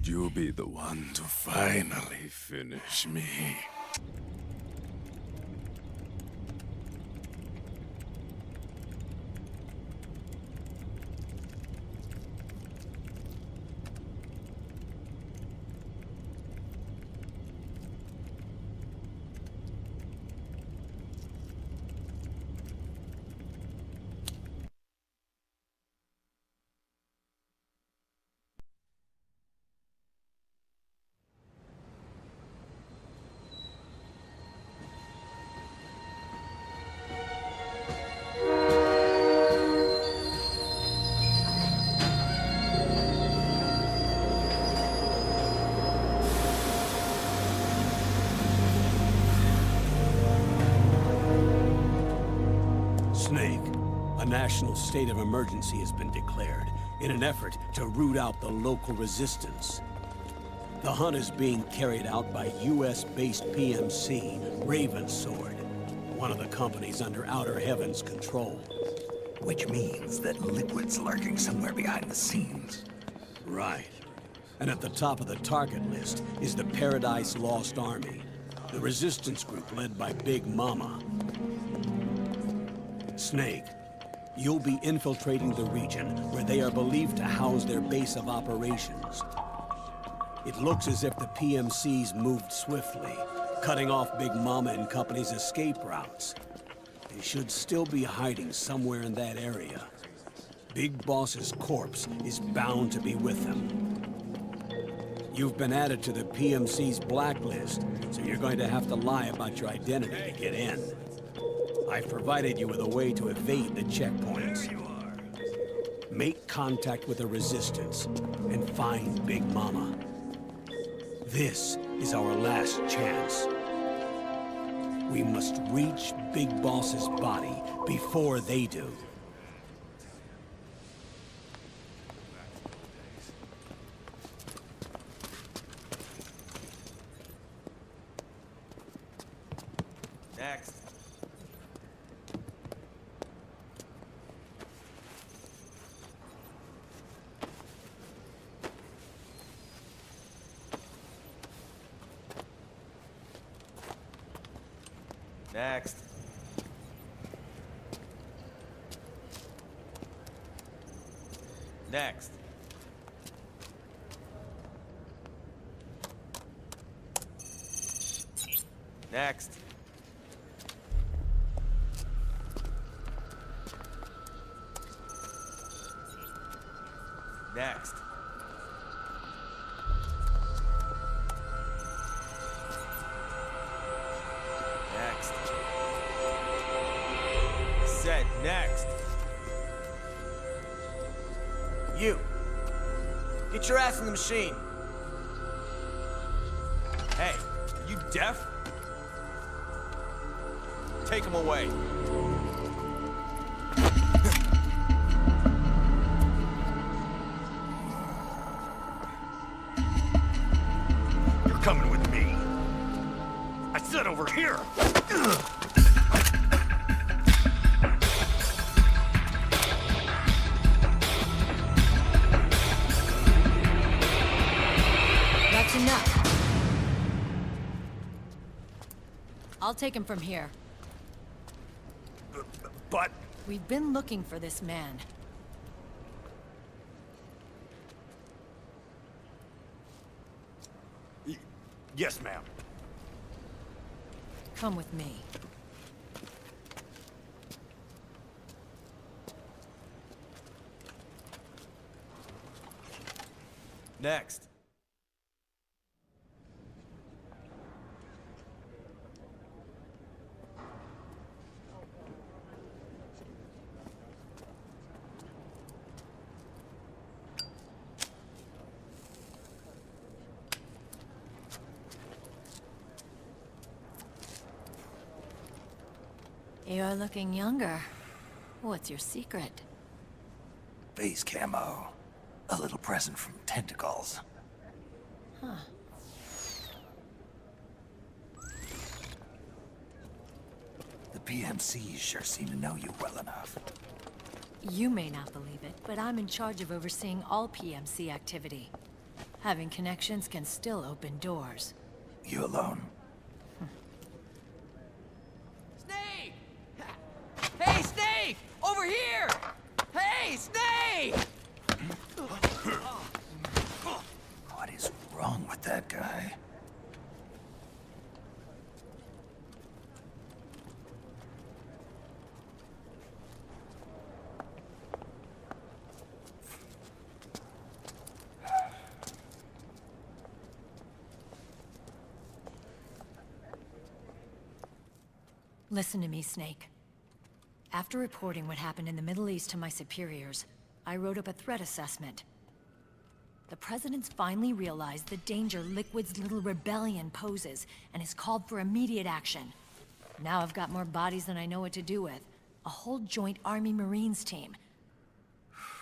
You'll be the one to finally finish me. Snake, a national state of emergency has been declared in an effort to root out the local resistance. The hunt is being carried out by US-based PMC, Ravensword, one of the companies under Outer Heaven's control. Which means that Liquid's lurking somewhere behind the scenes. Right. And at the top of the target list is the Paradise Lost Army, the resistance group led by Big Mama. Snake, you'll be infiltrating the region where they are believed to house their base of operations. It looks as if the PMC's moved swiftly, cutting off Big Mama and company's escape routes. They should still be hiding somewhere in that area. Big Boss's corpse is bound to be with them. You've been added to the PMC's blacklist, so you're going to have to lie about your identity to get in. I've provided you with a way to evade the checkpoints. Make contact with the Resistance and find Big Mama. This is our last chance. We must reach Big Boss's body before they do. Next. Next. Next. Next. Next. Next. Said next. You. Get your ass in the machine. Hey, you deaf? Take him away. You're coming with me. I said over here. That's enough. I'll take him from here. But... We've been looking for this man. Yes, ma'am. Come with me. Next. You're looking younger. What's your secret? Face camo. A little present from Tentacles. Huh. The PMCs sure seem to know you well enough. You may not believe it, but I'm in charge of overseeing all PMC activity. Having connections can still open doors. You alone? Snake! Hey, Snake! Over here! Hey, Snake! What is wrong with that guy? Listen to me, Snake. After reporting what happened in the Middle East to my superiors, I wrote up a threat assessment. The President's finally realized the danger Liquid's little rebellion poses, and has called for immediate action. Now I've got more bodies than I know what to do with. A whole joint Army Marines team.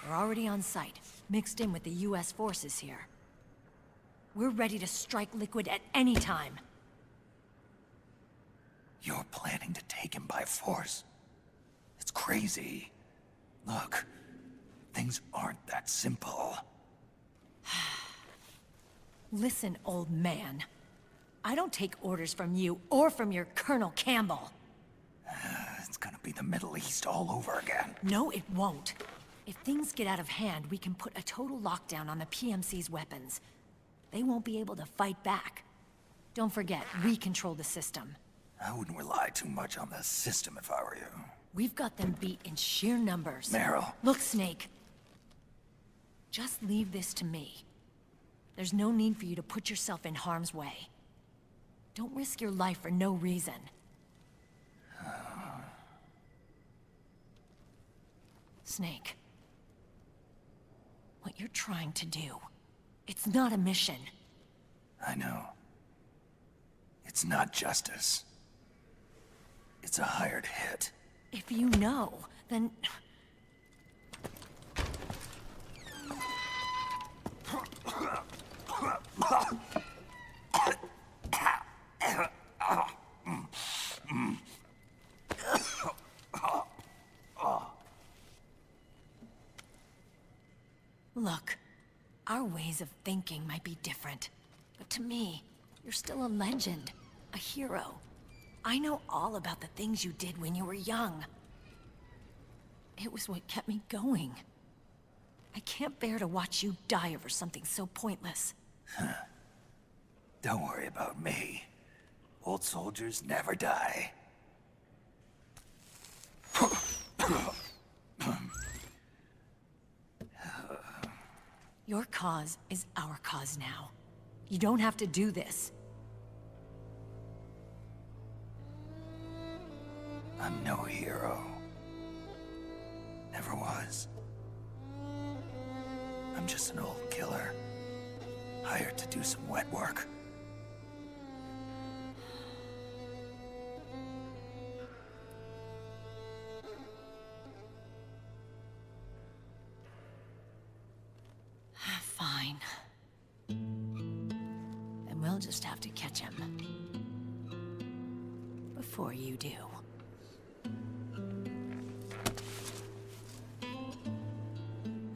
They're already on site, mixed in with the US forces here. We're ready to strike Liquid at any time. You're planning to take him by force? It's crazy. Look, things aren't that simple. Listen, old man. I don't take orders from you or from your Colonel Campbell. It's gonna be the Middle East all over again. No, it won't. If things get out of hand, we can put a total lockdown on the PMC's weapons. They won't be able to fight back. Don't forget, we control the system. I wouldn't rely too much on the system if I were you. We've got them beat in sheer numbers. Meryl. Look, Snake. Just leave this to me. There's no need for you to put yourself in harm's way. Don't risk your life for no reason. Snake. What you're trying to do, it's not a mission. I know. It's not justice. It's a hired hit. If you know, then... Look, our ways of thinking might be different, but to me, you're still a legend, a hero. I know all about the things you did when you were young. It was what kept me going. I can't bear to watch you die over something so pointless. Don't worry about me. Old soldiers never die. Your cause is our cause now. You don't have to do this. I'm no hero. Never was. I'm just an old killer, hired to do some wet work. Fine. Then we'll just have to catch him. Before you do.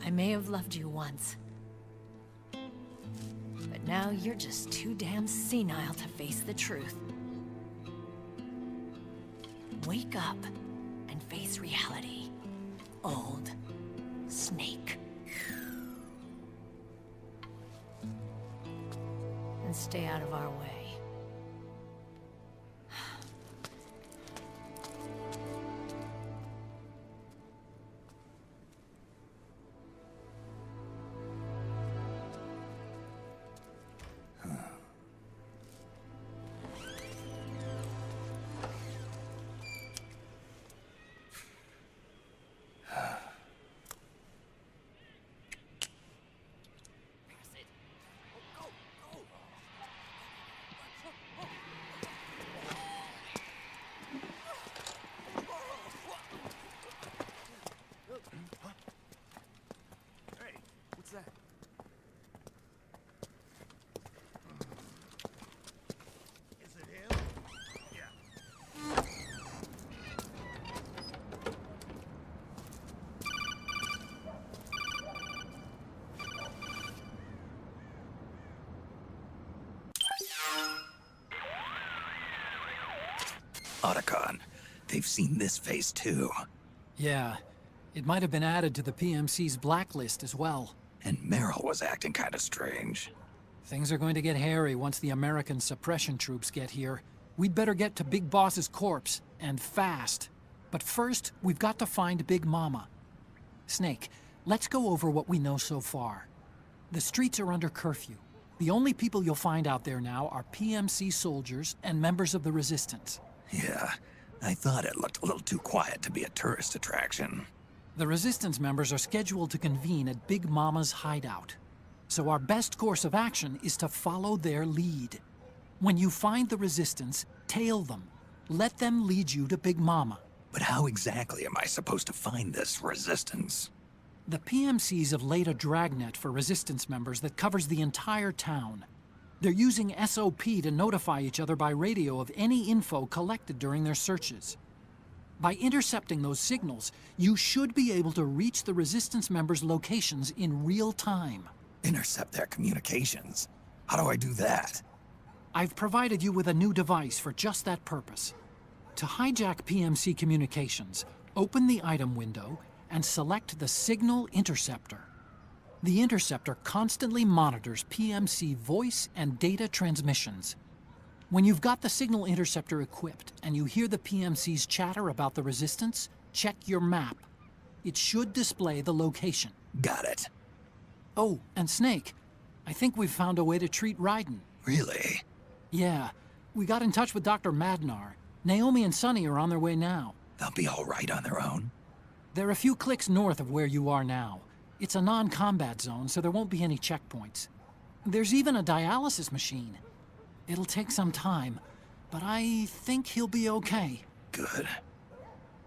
I may have loved you once. But now you're just too damn senile to face the truth. Wake up and face reality. Old Snake. And stay out of our way. Otacon. They've seen this face too. Yeah, it might have been added to the PMC's blacklist as well. And Meryl was acting kind of strange. Things are going to get hairy once the American suppression troops get here. We'd better get to Big Boss's corpse, and fast. But first, we've got to find Big Mama. Snake, let's go over what we know so far. The streets are under curfew. The only people you'll find out there now are PMC soldiers and members of the Resistance. Yeah, I thought it looked a little too quiet to be a tourist attraction. The Resistance members are scheduled to convene at Big Mama's hideout. So our best course of action is to follow their lead. When you find the Resistance, tail them. Let them lead you to Big Mama. But how exactly am I supposed to find this Resistance? The PMCs have laid a dragnet for Resistance members that covers the entire town. They're using SOP to notify each other by radio of any info collected during their searches. By intercepting those signals, you should be able to reach the Resistance members' locations in real time. Intercept their communications? How do I do that? I've provided you with a new device for just that purpose. To hijack PMC communications, open the item window and select the Signal Interceptor. The interceptor constantly monitors PMC voice and data transmissions. When you've got the Signal Interceptor equipped and you hear the PMC's chatter about the Resistance, check your map. It should display the location. Got it. Oh, and Snake, I think we've found a way to treat Raiden. Really? Yeah, we got in touch with Dr. Madnar. Naomi and Sonny are on their way now. They'll be all right on their own? They're a few clicks north of where you are now. It's a non-combat zone, so there won't be any checkpoints. There's even a dialysis machine. It'll take some time, but I think he'll be okay. Good.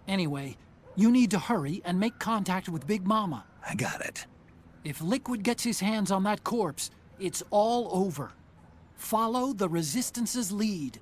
Anyway, you need to hurry and make contact with Big Mama. I got it. If Liquid gets his hands on that corpse, it's all over. Follow the Resistance's lead.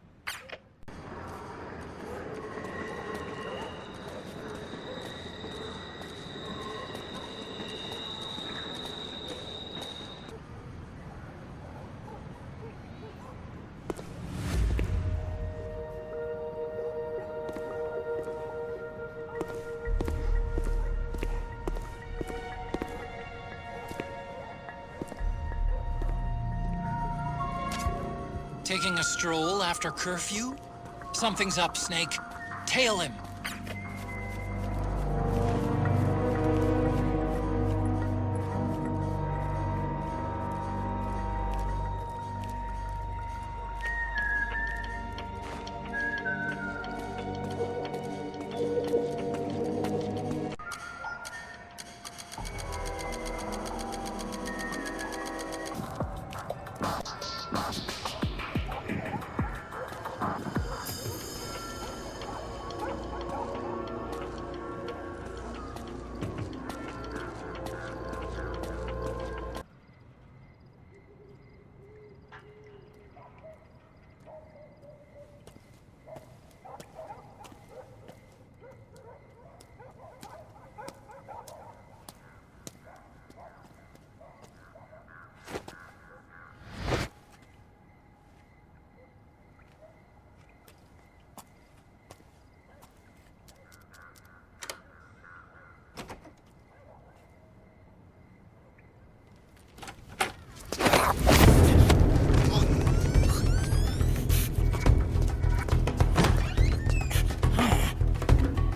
Taking a stroll after curfew? Something's up, Snake. Tail him.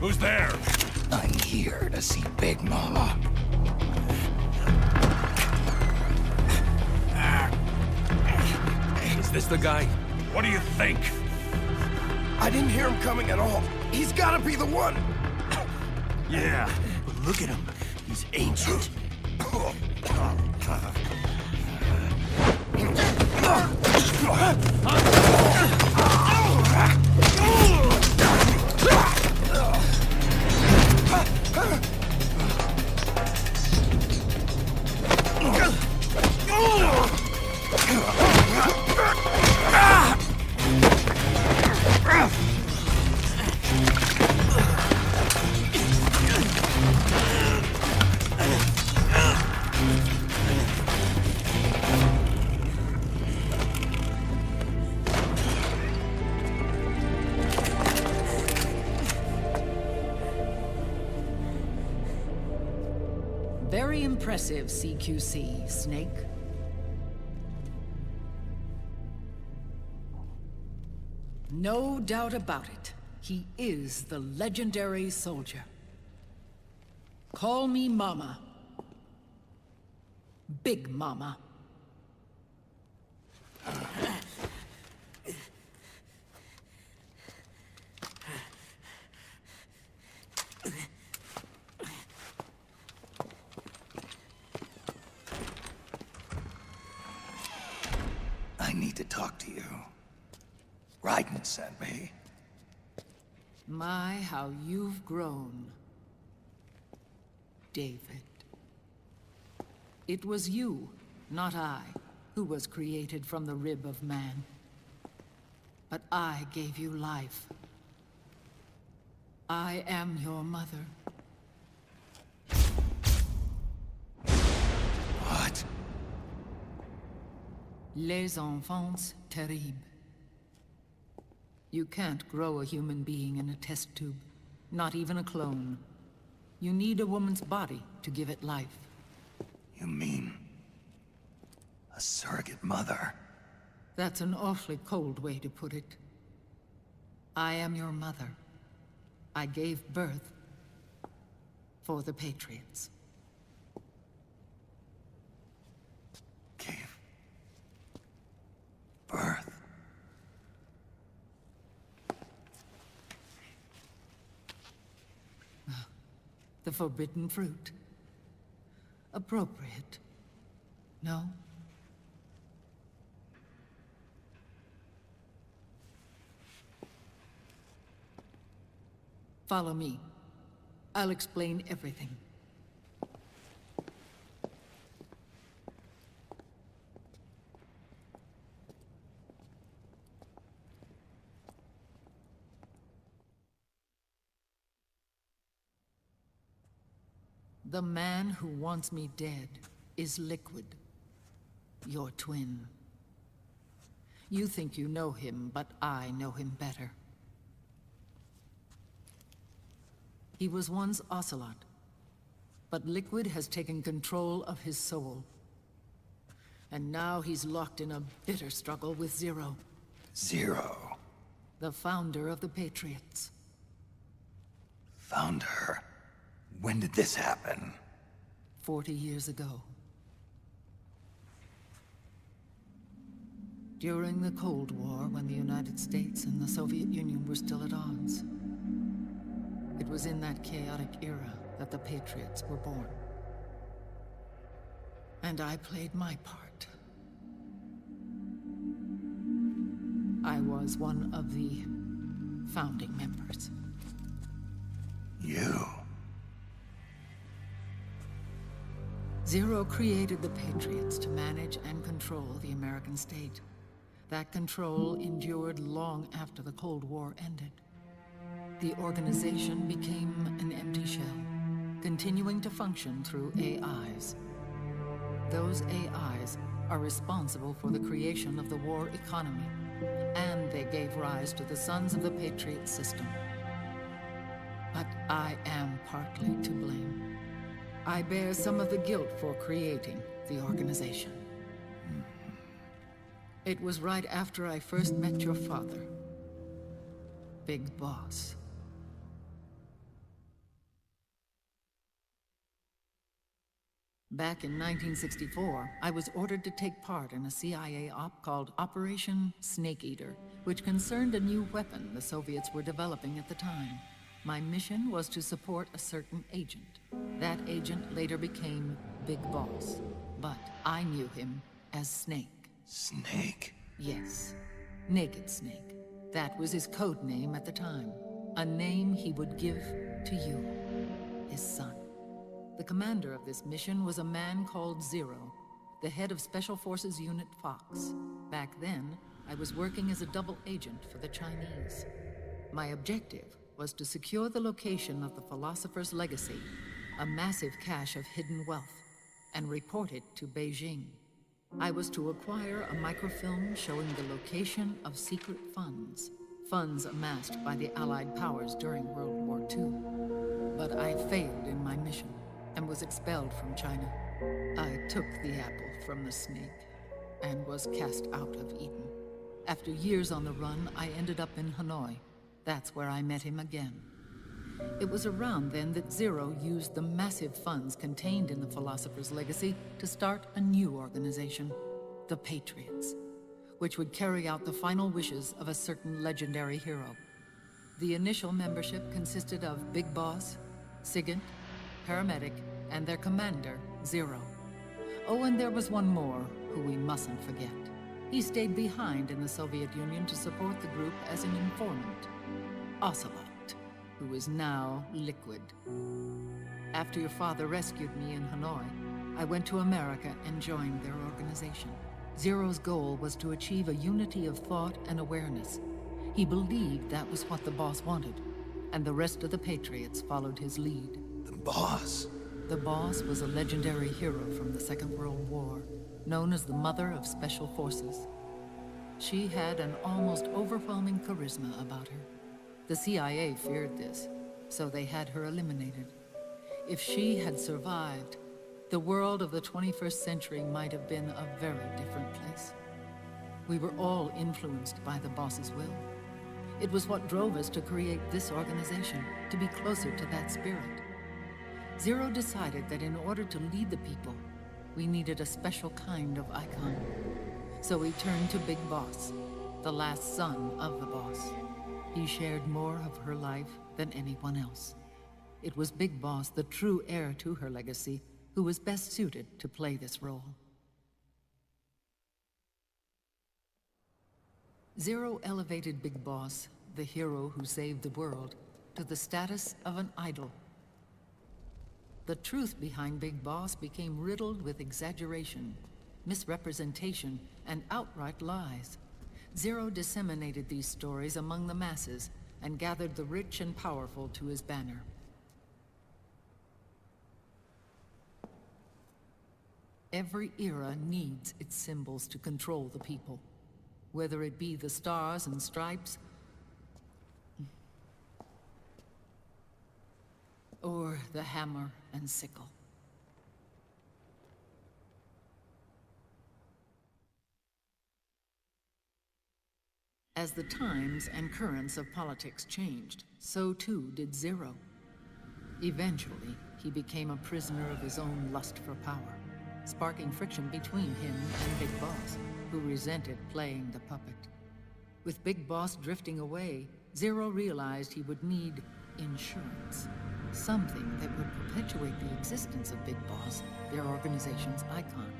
Who's there? I'm here to see Big Mama. Is this the guy? What do you think? I didn't hear him coming at all. He's gotta be the one. Yeah. But look at him. He's ancient. Very impressive, CQC, Snake. No doubt about it. He is the legendary soldier. Call me Mama. Big Mama. I need to talk to you. Raiden sent me. My, how you've grown, David. It was you, not I, who was created from the rib of man. But I gave you life. I am your mother. What? Les enfants terribles. You can't grow a human being in a test tube, not even a clone. You need a woman's body to give it life. You mean... a surrogate mother? That's an awfully cold way to put it. I am your mother. I gave birth for the Patriots. Gave birth? The forbidden fruit. Appropriate. No? Follow me. I'll explain everything. The man who wants me dead is Liquid, your twin. You think you know him, but I know him better. He was once Ocelot, but Liquid has taken control of his soul. And now he's locked in a bitter struggle with Zero. Zero? The founder of the Patriots. Founder? When did this happen? 40 years ago. During the Cold War, when the United States and the Soviet Union were still at odds. It was in that chaotic era that the Patriots were born. And I played my part. I was one of the founding members. You? Zero created the Patriots to manage and control the American state. That control endured long after the Cold War ended. The organization became an empty shell, continuing to function through AIs. Those AIs are responsible for the creation of the war economy, and they gave rise to the Sons of the Patriot system. But I am partly to blame. I bear some of the guilt for creating the organization. It was right after I first met your father, Big Boss. Back in 1964, I was ordered to take part in a CIA op called Operation Snake Eater, which concerned a new weapon the Soviets were developing at the time. My mission was to support a certain agent. That agent later became Big Boss, but I knew him as Snake. Snake? Yes, Naked Snake. That was his code name at the time. A name he would give to you, his son. The commander of this mission was a man called Zero, the head of Special Forces Unit Fox. Back then, I was working as a double agent for the Chinese. My objective was to secure the location of the Philosopher's Legacy, a massive cache of hidden wealth, and report it to Beijing. I was to acquire a microfilm showing the location of secret funds, funds amassed by the Allied powers during World War II. But I failed in my mission. and was expelled from China. I took the apple from the snake and was cast out of Eden. After years on the run, I ended up in Hanoi. That's where I met him again. It was around then that Zero used the massive funds contained in the Philosopher's Legacy to start a new organization, the Patriots, which would carry out the final wishes of a certain legendary hero. The initial membership consisted of Big Boss, Sigint, Paramedic, and their commander, Zero. Oh, and there was one more who we mustn't forget. He stayed behind in the Soviet Union to support the group as an informant, Ocelot, who is now Liquid. After your father rescued me in Hanoi, I went to America and joined their organization. Zero's goal was to achieve a unity of thought and awareness. He believed that was what the boss wanted, and the rest of the Patriots followed his lead. The boss? The boss was a legendary hero from the Second World War, known as the Mother of Special Forces. She had an almost overwhelming charisma about her. The CIA feared this, so they had her eliminated. If she had survived, the world of the 21st century might have been a very different place. We were all influenced by the boss's will. It was what drove us to create this organization, to be closer to that spirit. Zero decided that in order to lead the people, we needed a special kind of icon. So he turned to Big Boss, the last son of the boss. He shared more of her life than anyone else. It was Big Boss, the true heir to her legacy, who was best suited to play this role. Zero elevated Big Boss, the hero who saved the world, to the status of an idol. The truth behind Big Boss became riddled with exaggeration, misrepresentation, and outright lies. Zero disseminated these stories among the masses and gathered the rich and powerful to his banner. Every era needs its symbols to control the people, whether it be the stars and stripes, or the hammer and sickle. As the times and currents of politics changed, so too did Zero. Eventually, he became a prisoner of his own lust for power, sparking friction between him and Big Boss, who resented playing the puppet. With Big Boss drifting away, Zero realized he would need insurance. Something that would perpetuate the existence of Big Boss, their organization's icon.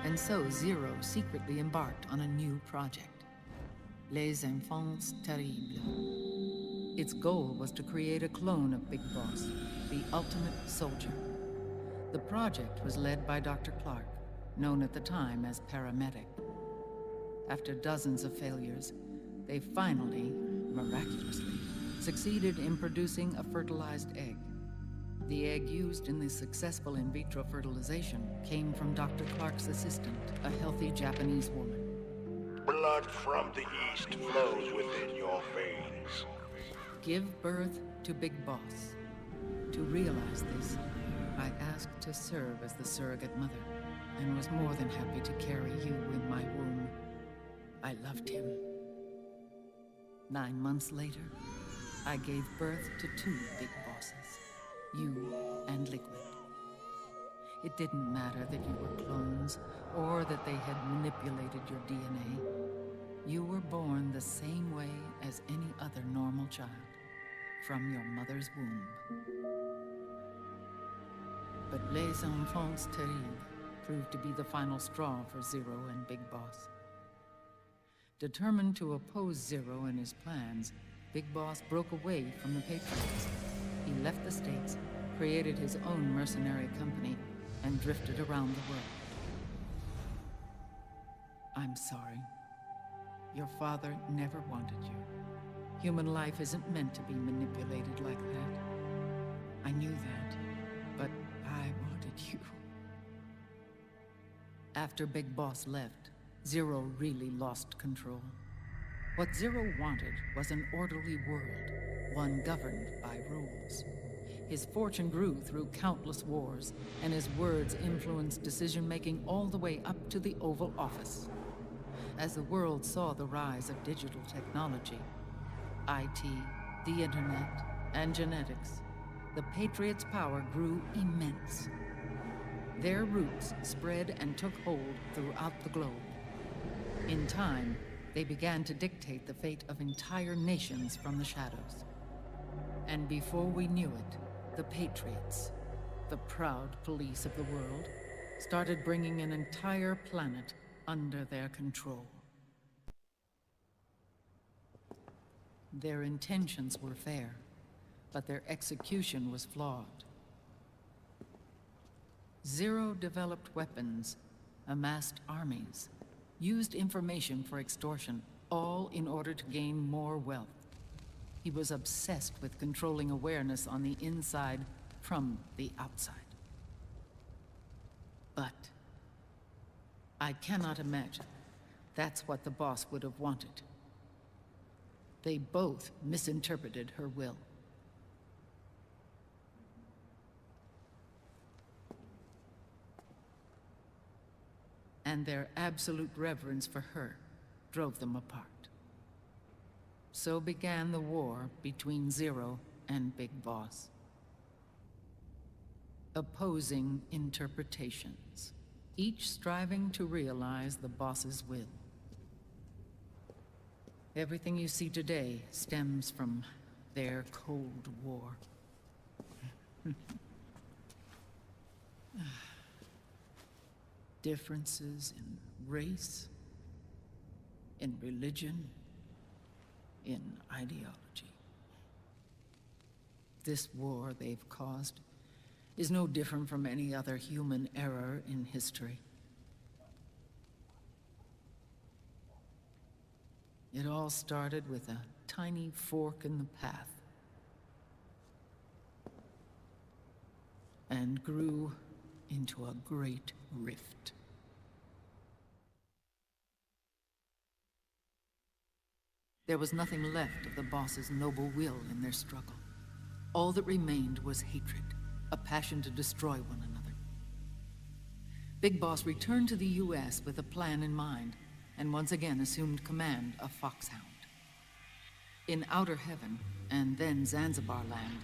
And so Zero secretly embarked on a new project, Les Enfants Terribles. Its goal was to create a clone of Big Boss, the ultimate soldier. The project was led by Dr. Clark, known at the time as Paramedic. After dozens of failures, they finally, miraculously, succeeded in producing a fertilized egg. The egg used in the successful in vitro fertilization came from Dr. Clark's assistant, a healthy Japanese woman. Blood from the east flows within your veins. Give birth to Big Boss. To realize this, I asked to serve as the surrogate mother, and was more than happy to carry you in my womb. I loved him. 9 months later, I gave birth to 2 Big Bosses, you and Liquid. It didn't matter that you were clones, or that they had manipulated your DNA. You were born the same way as any other normal child, from your mother's womb. But Les Enfants Terribles proved to be the final straw for Zero and Big Boss. Determined to oppose Zero and his plans, Big Boss broke away from the Patriots. He left the States, created his own mercenary company, and drifted around the world. I'm sorry. Your father never wanted you. Human life isn't meant to be manipulated like that. I knew that, but I wanted you. After Big Boss left, Zero really lost control. What Zero wanted was an orderly world, one governed by rules. His fortune grew through countless wars, and his words influenced decision-making all the way up to the Oval Office. As the world saw the rise of digital technology, IT, the internet, and genetics, the Patriots' power grew immense. Their roots spread and took hold throughout the globe. In time, they began to dictate the fate of entire nations from the shadows. And before we knew it, the Patriots, the proud police of the world, started bringing an entire planet under their control. Their intentions were fair, but their execution was flawed. Zero developed weapons, amassed armies, used information for extortion, all in order to gain more wealth. He was obsessed with controlling awareness on the inside from the outside. But I cannot imagine that's what the boss would have wanted. They both misinterpreted her will. And their absolute reverence for her drove them apart. So began the war between Zero and Big Boss. Opposing interpretations, each striving to realize the boss's will. Everything you see today stems from their Cold War. Differences in race, in religion, in ideology. This war they've caused is no different from any other human error in history. It all started with a tiny fork in the path, and grew into a great rift. There was nothing left of the boss's noble will in their struggle. All that remained was hatred, a passion to destroy one another. Big Boss returned to the US with a plan in mind, and once again assumed command of Foxhound. In Outer Heaven, and then Zanzibar Land,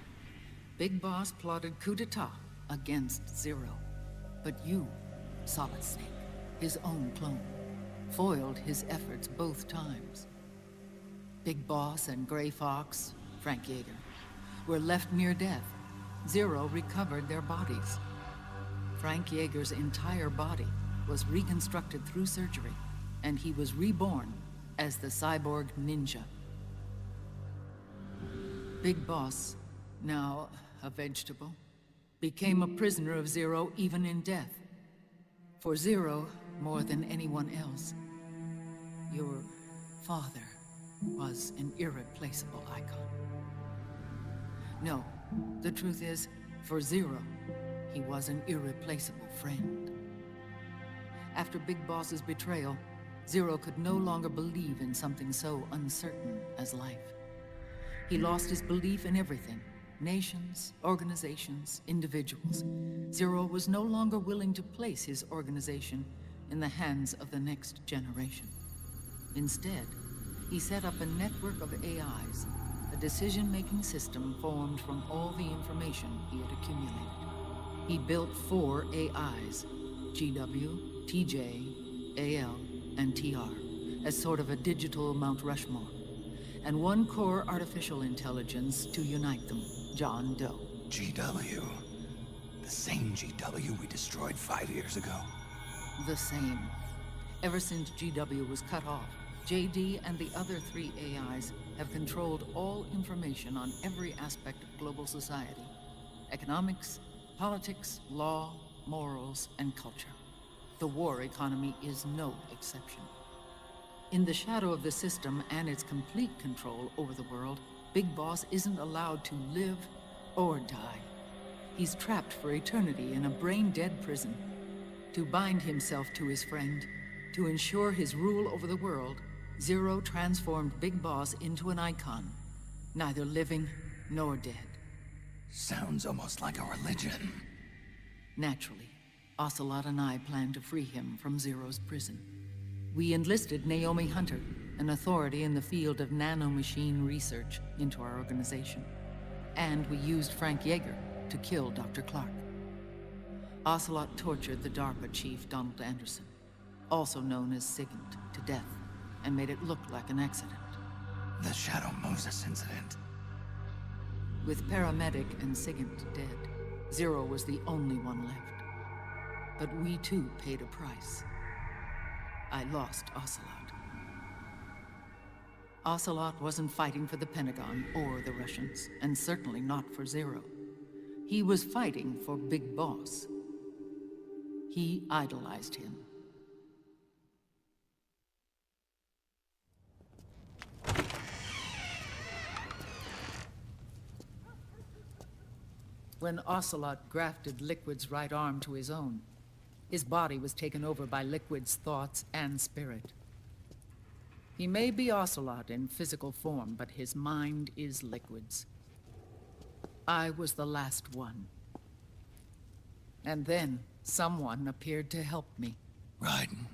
Big Boss plotted coup d'etat against Zero. But you, Solid Snake, his own clone, foiled his efforts both times. Big Boss and Gray Fox, Frank Yeager, were left near death. Zero recovered their bodies. Frank Yeager's entire body was reconstructed through surgery, and he was reborn as the cyborg ninja. Big Boss, now a vegetable, became a prisoner of Zero even in death. For Zero, more than anyone else, your father was an irreplaceable icon. No, the truth is, for Zero, he was an irreplaceable friend. After Big Boss's betrayal, Zero could no longer believe in something so uncertain as life. He lost his belief in everything. Nations, organizations, individuals. Zero was no longer willing to place his organization in the hands of the next generation. Instead, he set up a network of AIs, a decision-making system formed from all the information he had accumulated. He built 4 AIs, GW, TJ, AL, and TR, as sort of a digital Mount Rushmore, and 1 core artificial intelligence to unite them, John Doe. GW? The same GW we destroyed 5 years ago? The same. Ever since GW was cut off, JD and the other 3 AIs have controlled all information on every aspect of global society. Economics, politics, law, morals, and culture. The war economy is no exception. In the shadow of the system and its complete control over the world, Big Boss isn't allowed to live or die. He's trapped for eternity in a brain-dead prison. To bind himself to his friend, to ensure his rule over the world, Zero transformed Big Boss into an icon, neither living nor dead. Sounds almost like a religion. Naturally, Ocelot and I planned to free him from Zero's prison. We enlisted Naomi Hunter, an authority in the field of nanomachine research, into our organization. And we used Frank Yeager to kill Dr. Clark. Ocelot tortured the DARPA chief, Donald Anderson, also known as Sigint, to death, and made it look like an accident. The Shadow Moses incident. With paramedic and Sigint dead, Zero was the only one left. But we too paid a price. I lost Ocelot. Ocelot wasn't fighting for the Pentagon or the Russians, and certainly not for Zero. He was fighting for Big Boss. He idolized him. When Ocelot grafted Liquid's right arm to his own, his body was taken over by Liquid's thoughts and spirit. He may be Ocelot in physical form, but his mind is Liquid's. I was the last one. And then someone appeared to help me. Raiden.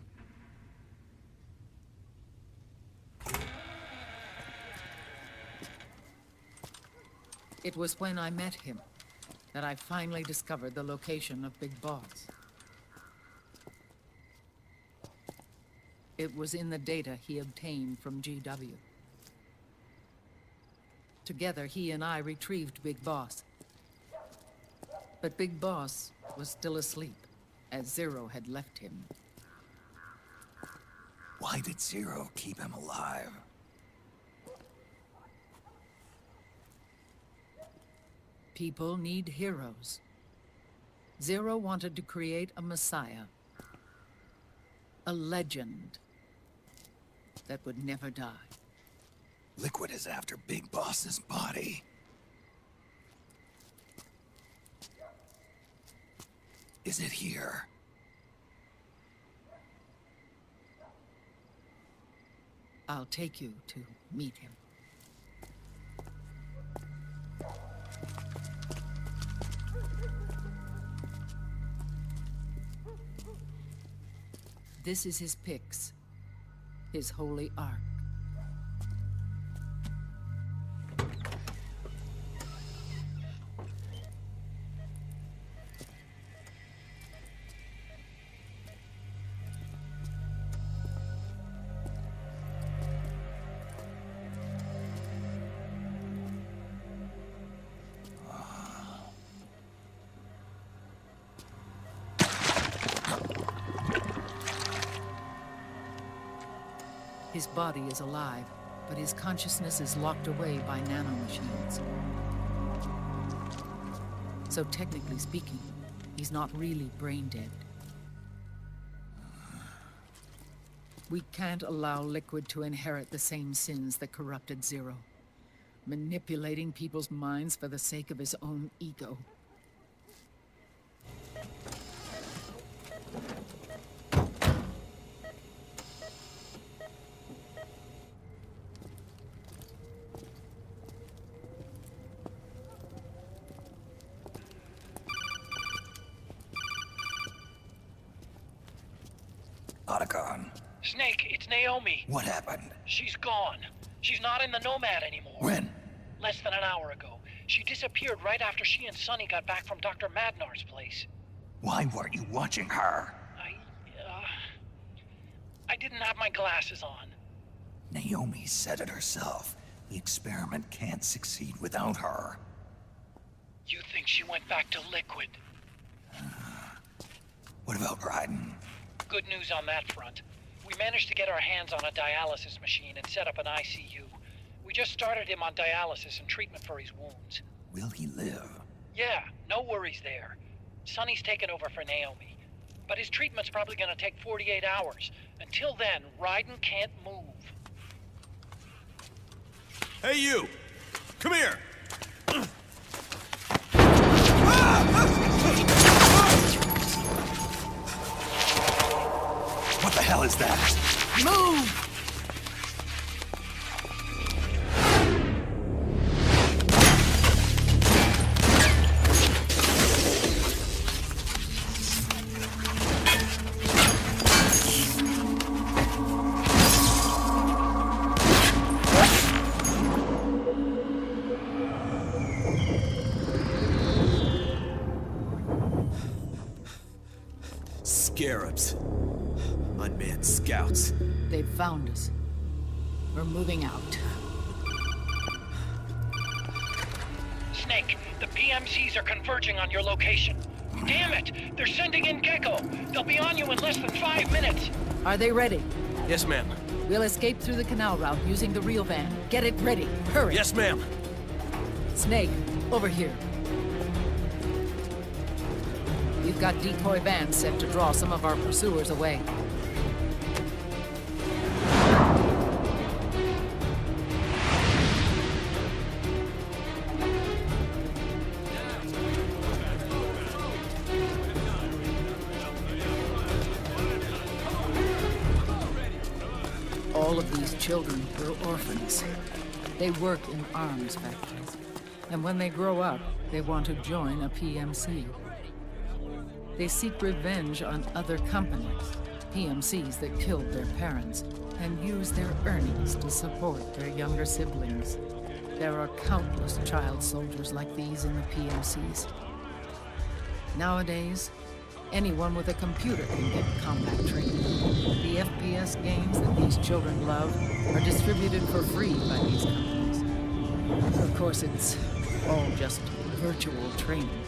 It was when I met him that I finally discovered the location of Big Boss. It was in the data he obtained from GW. Together, he and I retrieved Big Boss. But Big Boss was still asleep, as Zero had left him. Why did Zero keep him alive? People need heroes. Zero wanted to create a messiah. A legend that would never die. Liquid is after Big Boss's body. Is it here? I'll take you to meet him. This is his pyx, his holy ark. His body is alive, but his consciousness is locked away by nanomachines. So technically speaking, he's not really brain dead. We can't allow Liquid to inherit the same sins that corrupted Zero, manipulating people's minds for the sake of his own ego. Otacon. Snake, it's Naomi. What happened? She's gone. She's not in the Nomad anymore. When? Less than an hour ago. She disappeared right after she and Sonny got back from Dr. Madnar's place. Why weren't you watching her? I didn't have my glasses on. Naomi said it herself. The experiment can't succeed without her. You think she went back to Liquid? What about Raiden? Good news on that front. We managed to get our hands on a dialysis machine and set up an ICU. We just started him on dialysis and treatment for his wounds. Will he live? Yeah, no worries there. Sonny's taken over for Naomi. But his treatment's probably gonna take 48 hours. Until then, Raiden can't move. Hey, you! Come here! What the hell is that? Move! Arabs. Unmanned scouts. They've found us. We're moving out. Snake, the PMCs are converging on your location. Damn it! They're sending in Gecko! They'll be on you in less than 5 minutes! Are they ready? Yes, ma'am. We'll escape through the canal route using the real van. Get it ready. Hurry. Yes, ma'am. Snake, over here. We've got decoy vans set to draw some of our pursuers away. All of these children were orphans. They work in arms factories. And when they grow up, they want to join a PMC. They seek revenge on other companies, PMCs that killed their parents, and use their earnings to support their younger siblings. There are countless child soldiers like these in the PMCs. Nowadays, anyone with a computer can get combat training. The FPS games that these children love are distributed for free by these companies. Of course, it's all just virtual training.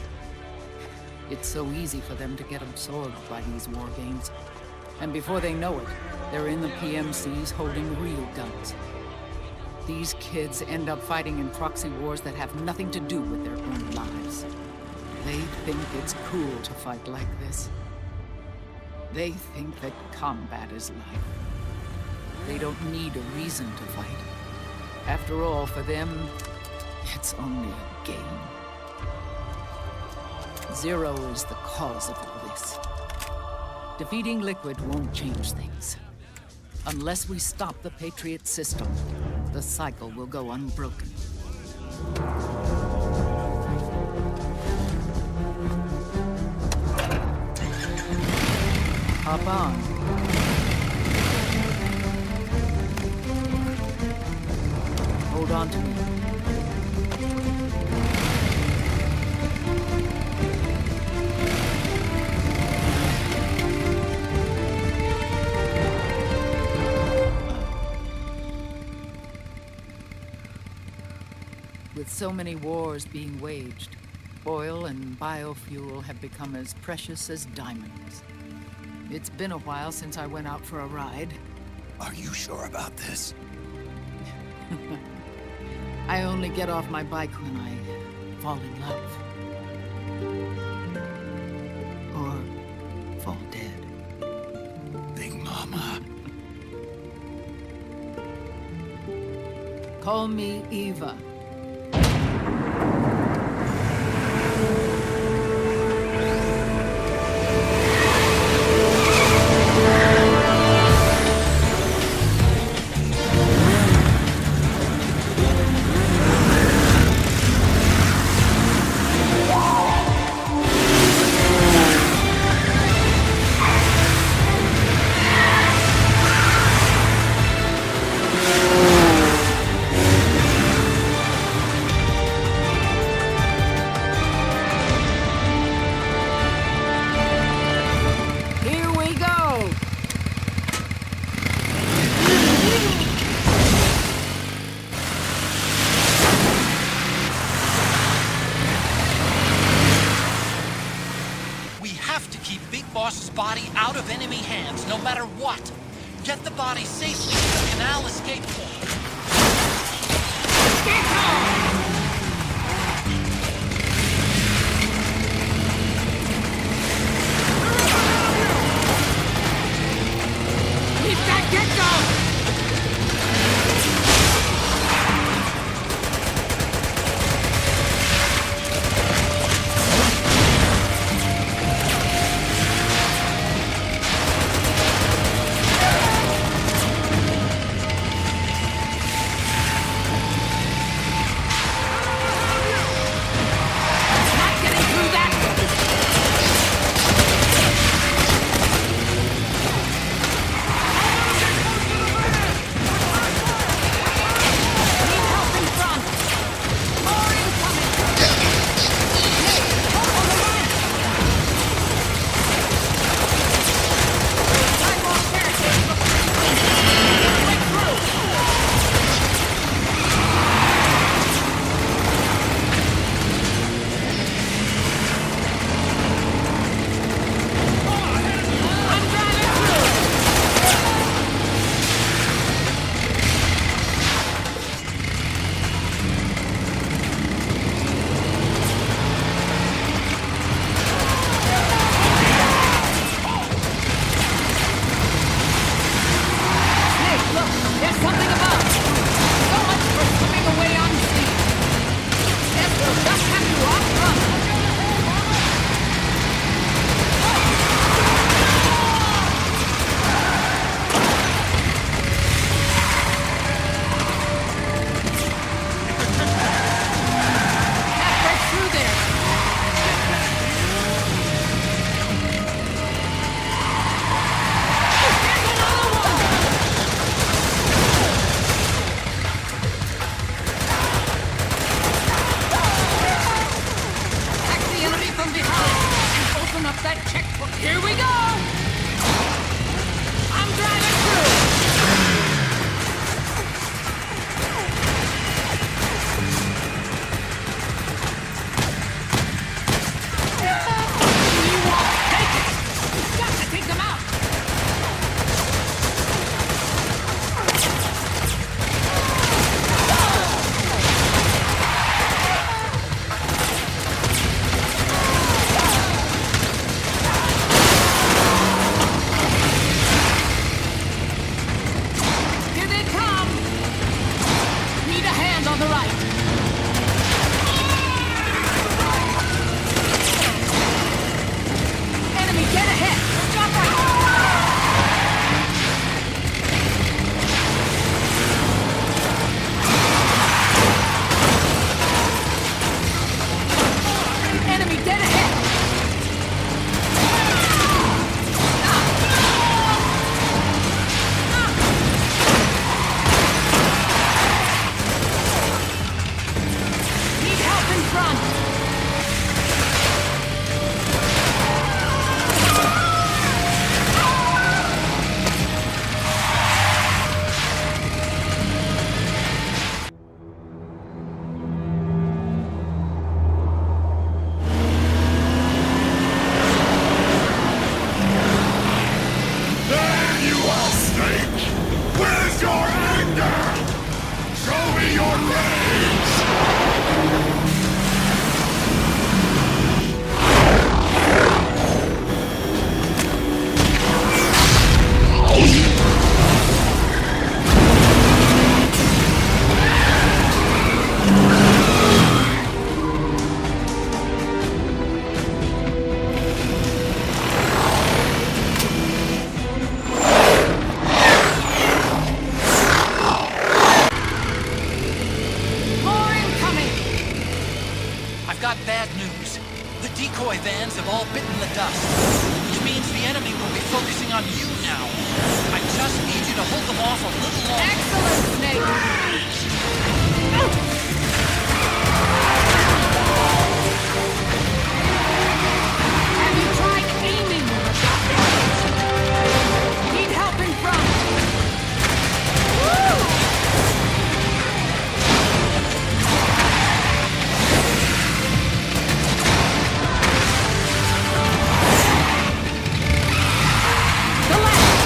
It's so easy for them to get absorbed by these war games. And before they know it, they're in the PMCs holding real guns. These kids end up fighting in proxy wars that have nothing to do with their own lives. They think it's cool to fight like this. They think that combat is life. They don't need a reason to fight. After all, for them, it's only a game. Zero is the cause of all this. Defeating Liquid won't change things. Unless we stop the Patriot system, the cycle will go unbroken. Hop on. Hold on to me. With so many wars being waged, oil and biofuel have become as precious as diamonds. It's been a while since I went out for a ride. Are you sure about this? I only get off my bike when I fall in love. Or fall dead. Big Mama. Call me Eva. Body out of enemy hands, no matter what. Get the body safely to the canal escape point. Keep that Gecko! the right. Enemy dead ahead. Stop right. Enemy dead ahead. Need help in front. There you are, Snake! Where's your anger? Show me your rage! More incoming. I've got bad news. The decoy vans have all bitten the dust, which means the enemy will be focusing on you now. I just need you to hold them off a little longer. Excellent, Snake. Have you tried aiming with a shotgun? Need help in front. Woo! The left.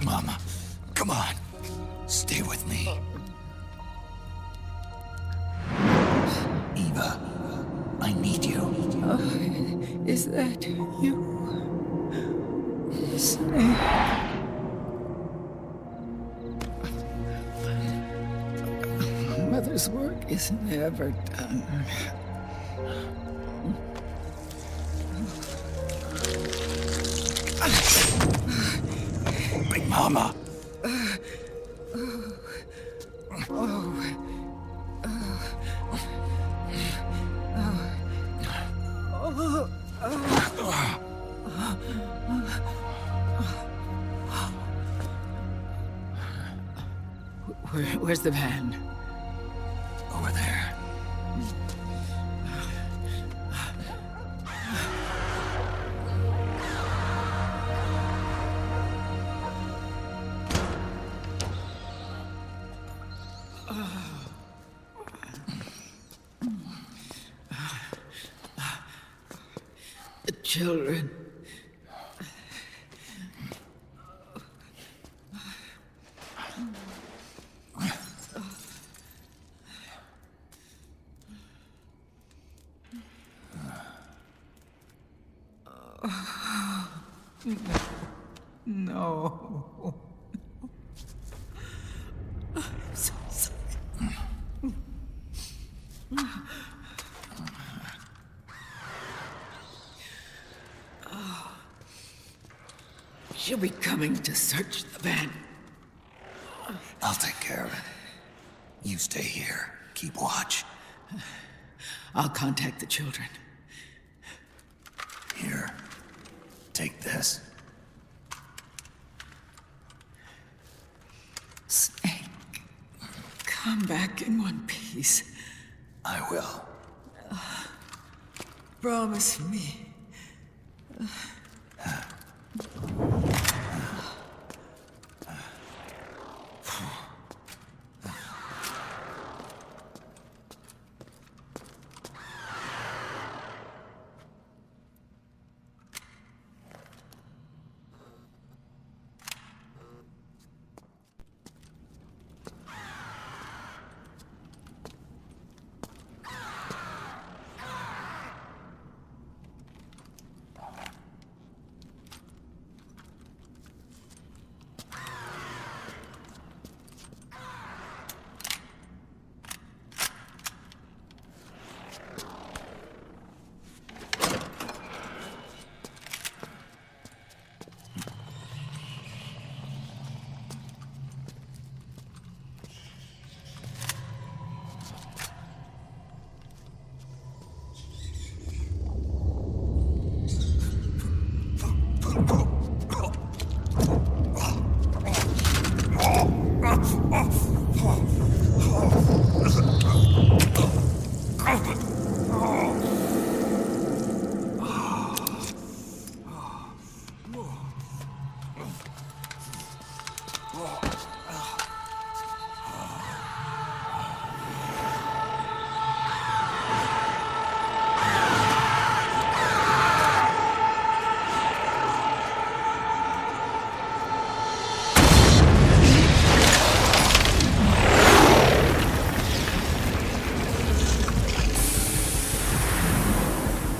Mama, come on. Stay with me. Eva, I need you. Is that you? Snake. Mother's work is never done. Big Mama. Where's the van? Over there. The children. No. I'm so sorry. She'll be coming to search the van. I'll take care of it. You stay here. Keep watch. I'll contact the children. Here. Take this. Snake, come back in one piece. I will. Promise me.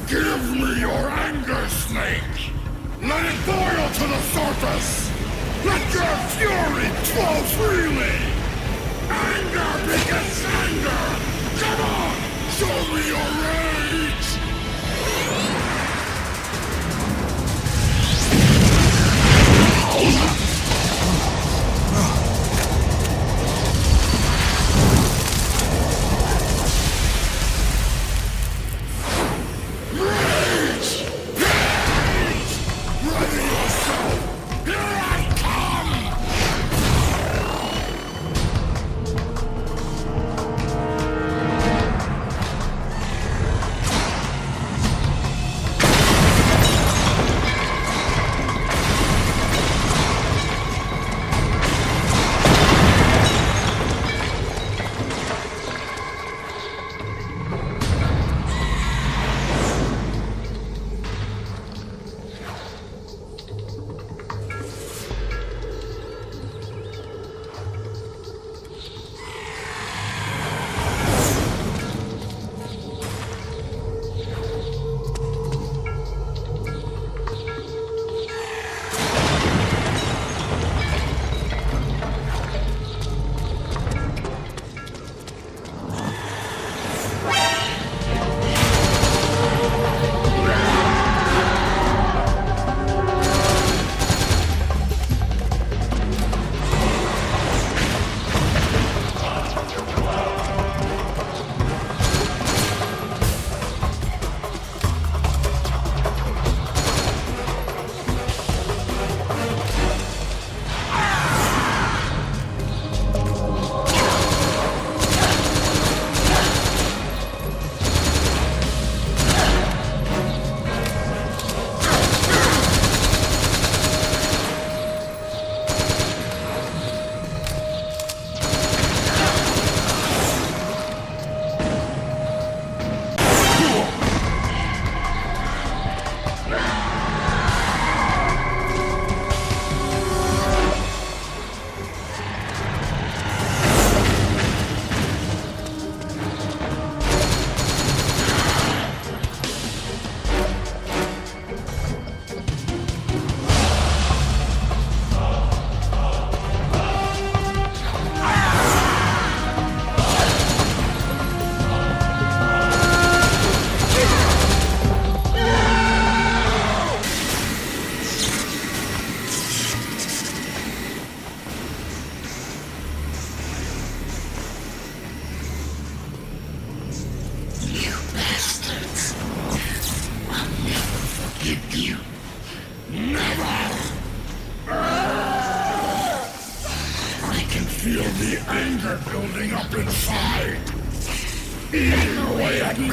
Give me your anger, Snake! Let it boil to the surface! Let your fury flow freely! Anger begets anger! Come on! Show me your rage! building up inside. Eating away at me.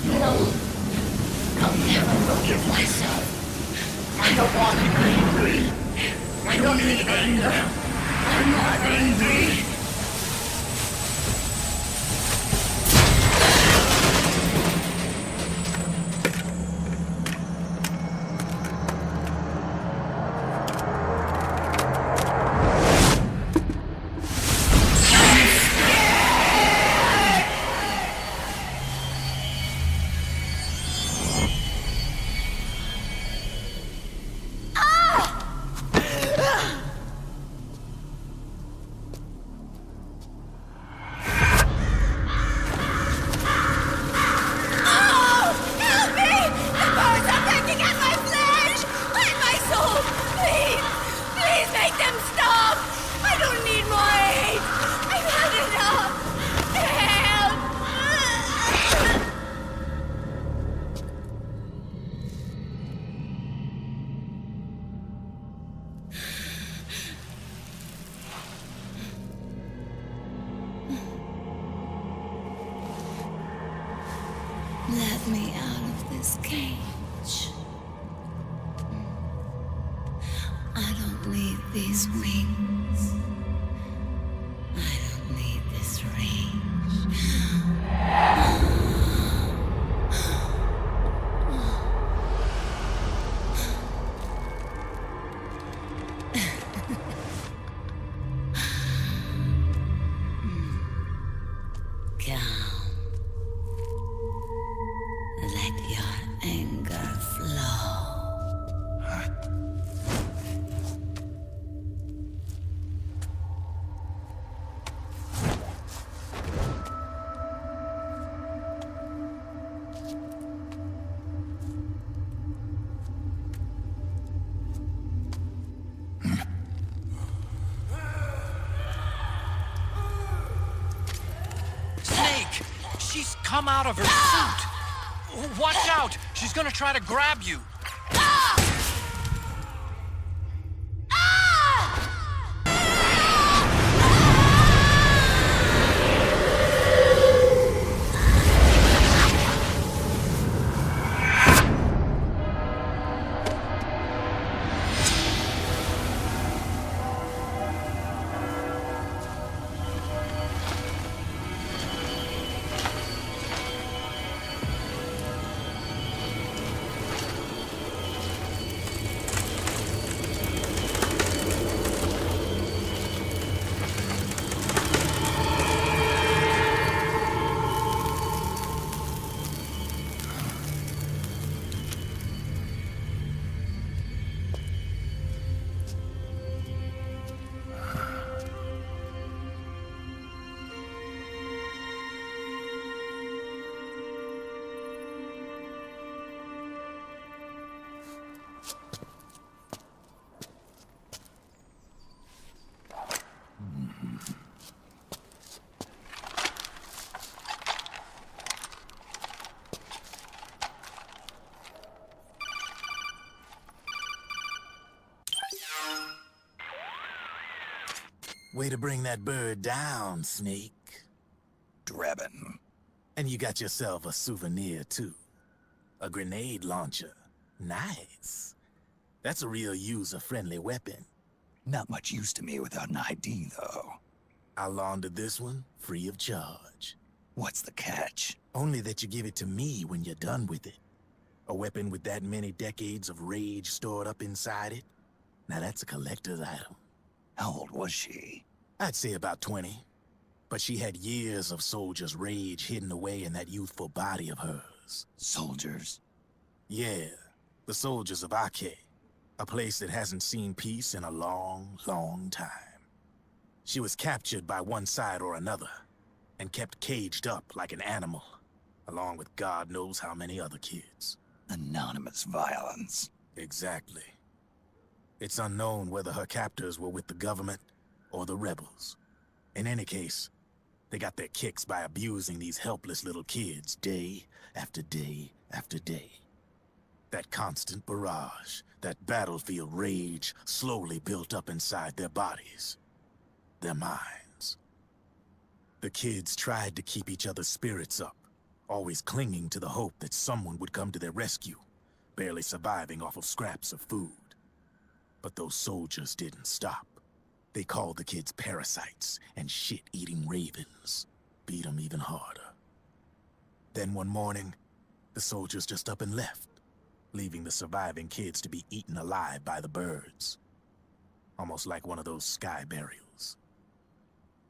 No. I'll never forgive myself. I don't want to be angry. I don't need anger. I'm not angry. Let me out of this cage. I don't need these wings. I don't need this range. Let your anger flow. Snake! She's come out of her suit! Watch out! She's gonna try to grab you! Way to bring that bird down, Snake. Drebin. And you got yourself a souvenir, too. A grenade launcher. Nice. That's a real user-friendly weapon. Not much use to me without an ID, though. I'll launder this one free of charge. What's the catch? Only that you give it to me when you're done with it. A weapon with that many decades of rage stored up inside it? Now that's a collector's item. How old was she? I'd say about 20. But she had years of soldiers' rage hidden away in that youthful body of hers. Soldiers? Yeah, the soldiers of Ake. A place that hasn't seen peace in a long, long time. She was captured by one side or another, and kept caged up like an animal, along with God knows how many other kids. Anonymous violence. Exactly. It's unknown whether her captors were with the government or the rebels. In any case, They got their kicks by abusing these helpless little kids day after day after day. That constant barrage, that battlefield rage slowly built up inside their bodies, their minds. The kids tried to keep each other's spirits up, always clinging to the hope that someone would come to their rescue, barely surviving off of scraps of food. But those soldiers didn't stop. They called the kids parasites and shit-eating ravens, beat them even harder. Then one morning, the soldiers just up and left, leaving the surviving kids to be eaten alive by the birds. Almost like one of those sky burials.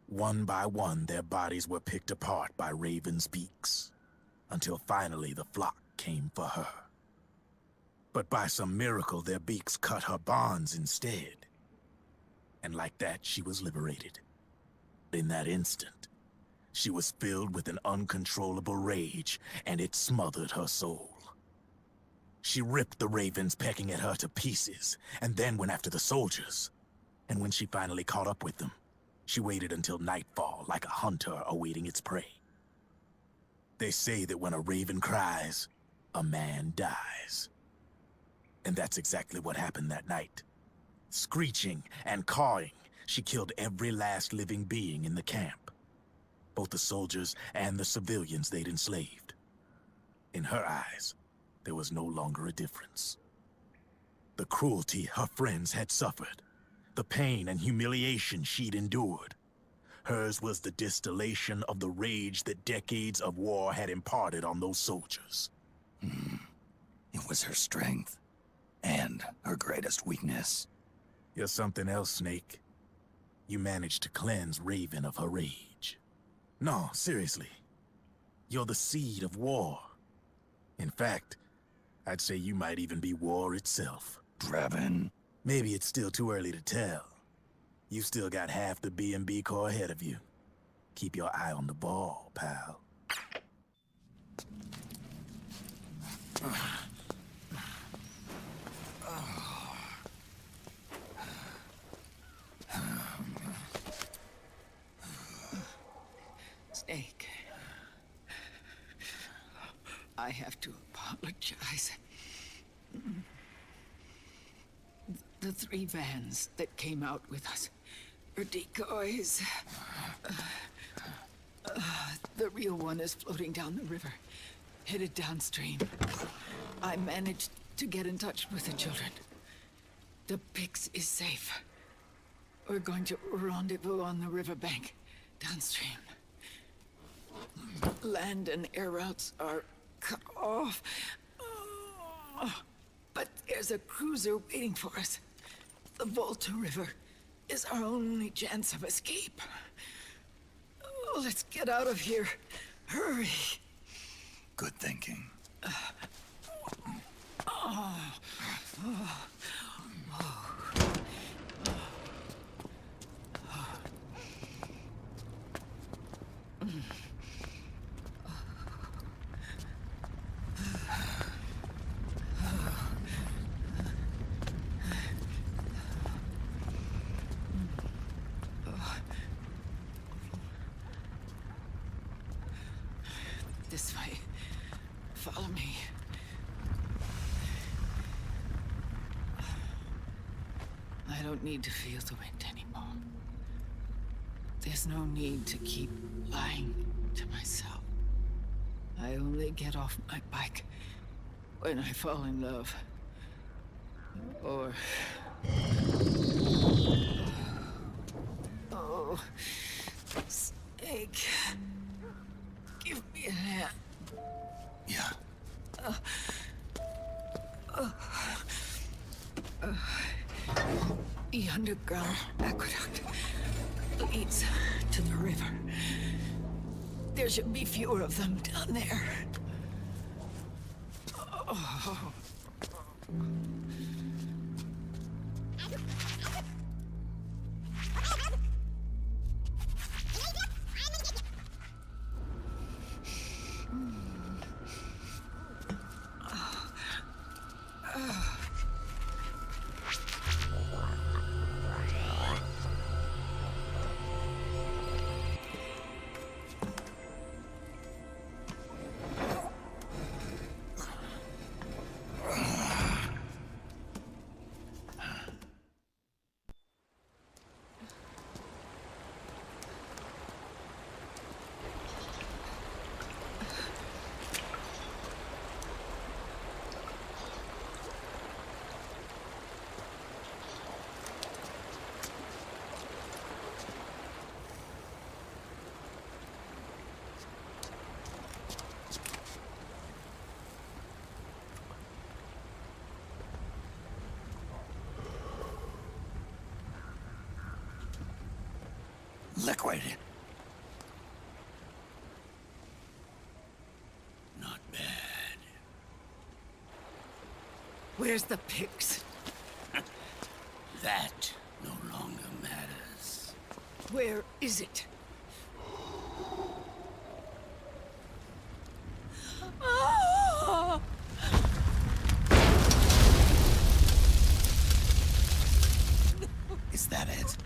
One by one, their bodies were picked apart by ravens' beaks, until finally the flock came for her. But by some miracle, their beaks cut her bonds instead. And like that, she was liberated. In that instant, she was filled with an uncontrollable rage, and it smothered her soul. She ripped the ravens pecking at her to pieces, and then went after the soldiers. And when she finally caught up with them, she waited until nightfall like a hunter awaiting its prey. They say that when a raven cries, a man dies. And that's exactly what happened that night. Screeching and cawing, she killed every last living being in the camp. Both the soldiers and the civilians they'd enslaved. In her eyes, there was no longer a difference. The cruelty her friends had suffered, the pain and humiliation she'd endured. Hers was the distillation of the rage that decades of war had imparted on those soldiers. It was her strength, and her greatest weakness. You're something else, Snake. You managed to cleanse Raven of her rage. No, seriously. You're the seed of war. In fact, I'd say you might even be war itself. Drebin? Maybe it's still too early to tell. You still got half the B&B Corps ahead of you. Keep your eye on the ball, pal. Snake. I have to apologize. The 3 vans that came out with us are decoys. The real one is floating down the river, headed downstream. I managed to get in touch with the children. The Pix is safe. We're going to rendezvous on the riverbank, downstream. Land and air routes are cut off. But there's a cruiser waiting for us. The Volta River is our only chance of escape. Let's get out of here. Hurry. Good thinking. This way. Follow me. I don't need to feel the wind anymore. There's no need to keep lying to myself. I only get off my bike when I fall in love. Or... Oh... Snake... Give me a hand. Yeah. The underground aqueduct leads to the river. There should be fewer of them down there. Oh. Liquid. Not bad. Where's the pigs? That no longer matters. Where is it? Is that it?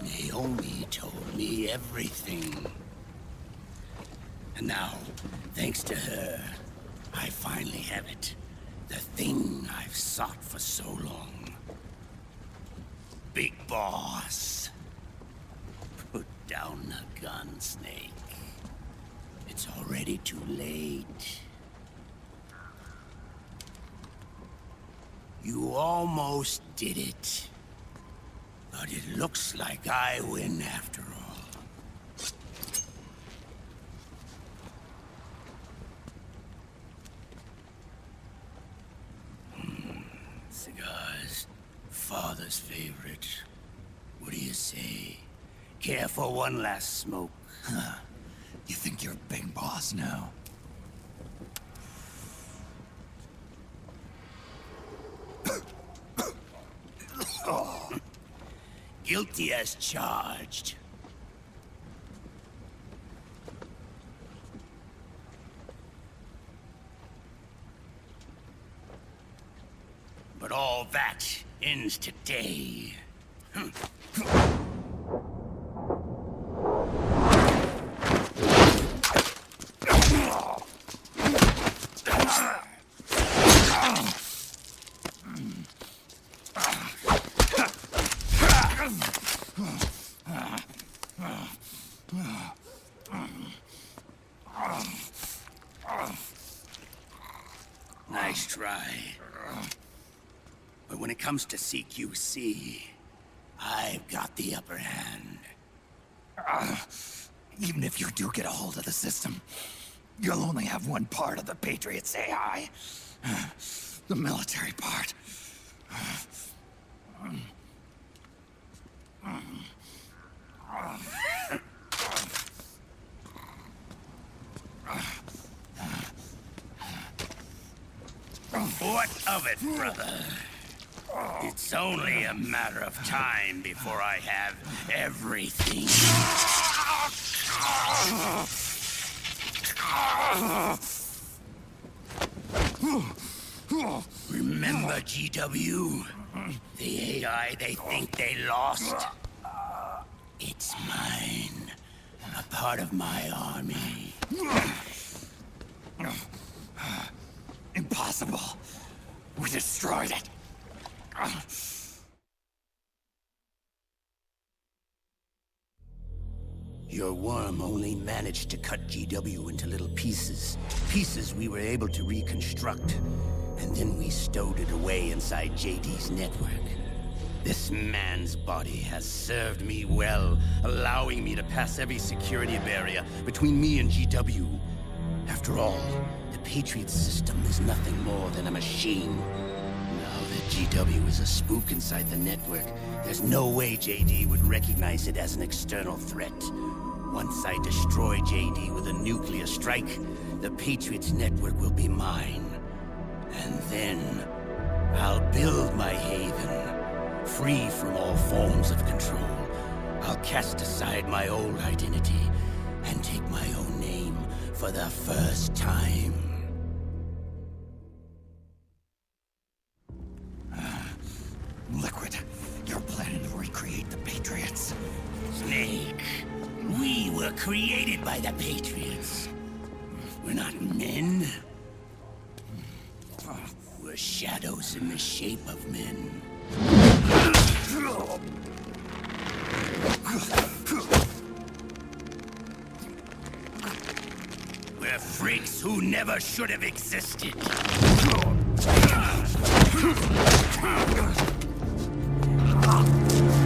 Naomi told me everything. And now, thanks to her, I finally have it. The thing I've sought for so long. Big Boss. Put down the gun, Snake. It's already too late. You almost did it. But it looks like I win after all. Cigars. Father's favorite. What do you say? Care for one last smoke? Huh. You think you're a big boss now? Oh. Guilty as charged. But all that ends today. Nice try. But when it comes to CQC, I've got the upper hand. Even if you do get a hold of the system, you'll only have one part of the Patriots AI. The military part. What of it, brother? It's only a matter of time before I have everything. Remember, GW? The AI they think they lost? It's mine. A part of my army. Impossible. We destroyed it. Your worm only managed to cut GW into little pieces. Pieces we were able to reconstruct. And then we stowed it away inside JD's network. This man's body has served me well, allowing me to pass every security barrier between me and GW. After all, the Patriots system is nothing more than a machine. Now that GW is a spook inside the network, there's no way JD would recognize it as an external threat. Once I destroy JD with a nuclear strike, the Patriots network will be mine. And then, I'll build my haven, free from all forms of control. I'll cast aside my old identity and take my own name for the first time. Liquid, you're planning to recreate the Patriots. Snake, we were created by the Patriots. We're not men. We're shadows in the shape of men. We're Freaks who never should have existed.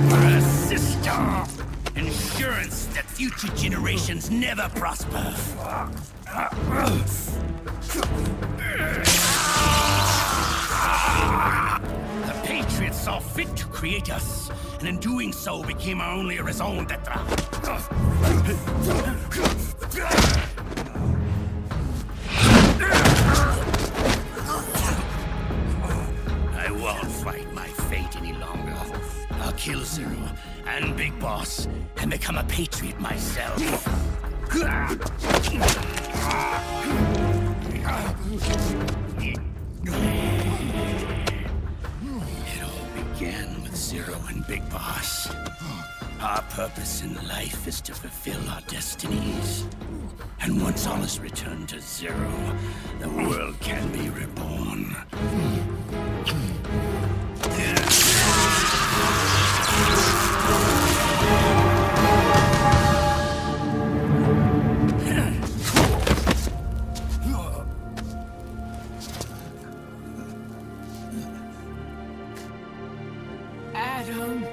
We're a system. Insurance that future generations never prosper. The Patriots saw fit to create us, and in doing so became our only raison d'etre. I won't fight my fate any longer. I'll kill Zero and Big Boss and become a Patriot myself. It all began with Zero and Big Boss. Our purpose in life is to fulfill our destinies. And once all is returned to Zero, the world can be reborn. Adam.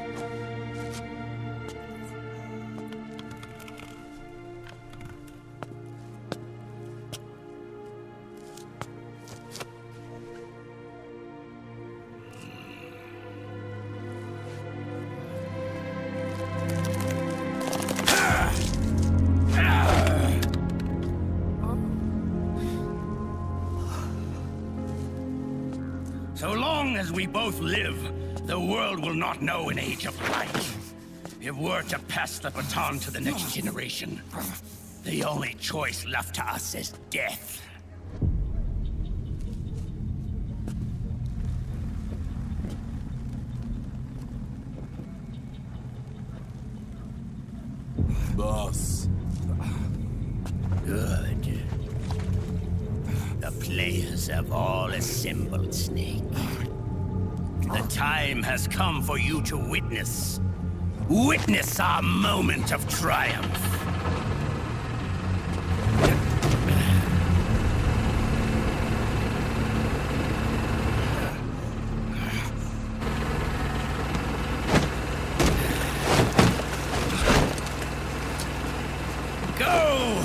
So long as we both live, the world will not know an age of light. If we're to pass the baton to the next generation, the only choice left to us is death. Boss. Good. The players have all assembled, Snake. The time has come for you to witness our moment of triumph. Go!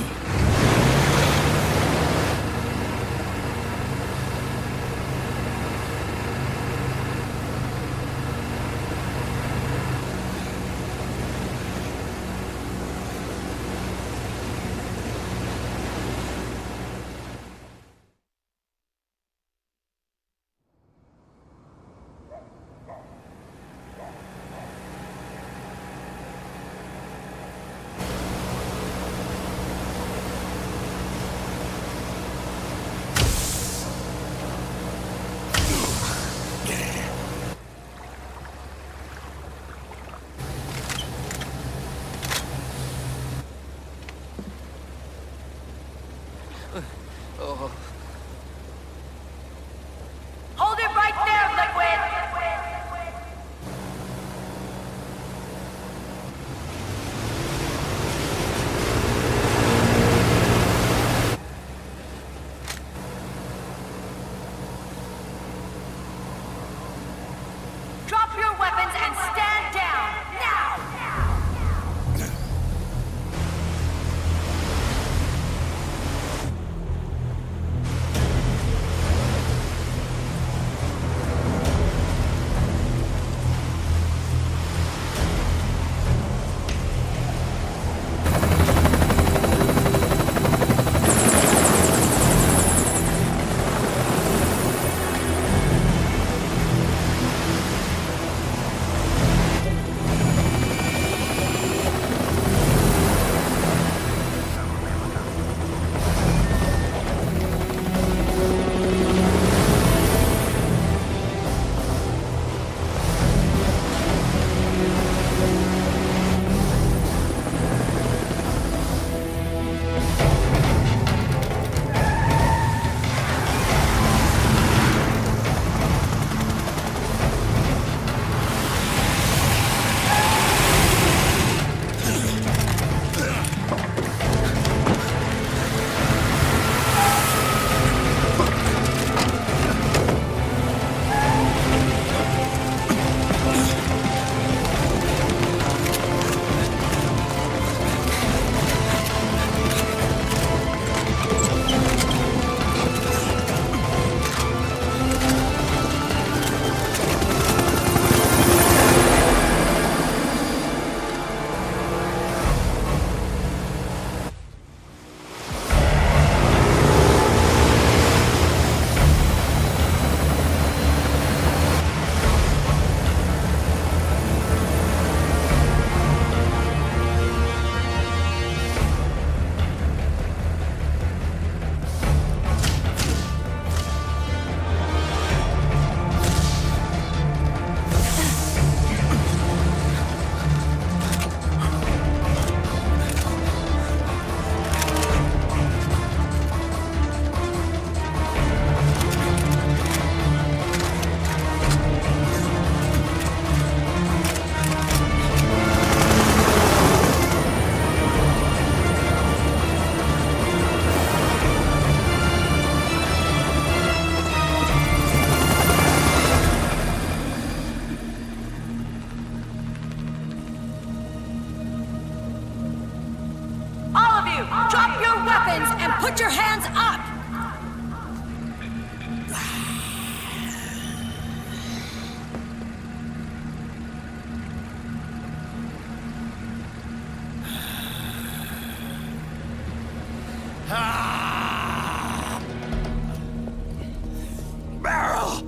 Drop your weapons and put your hands up! Barrel!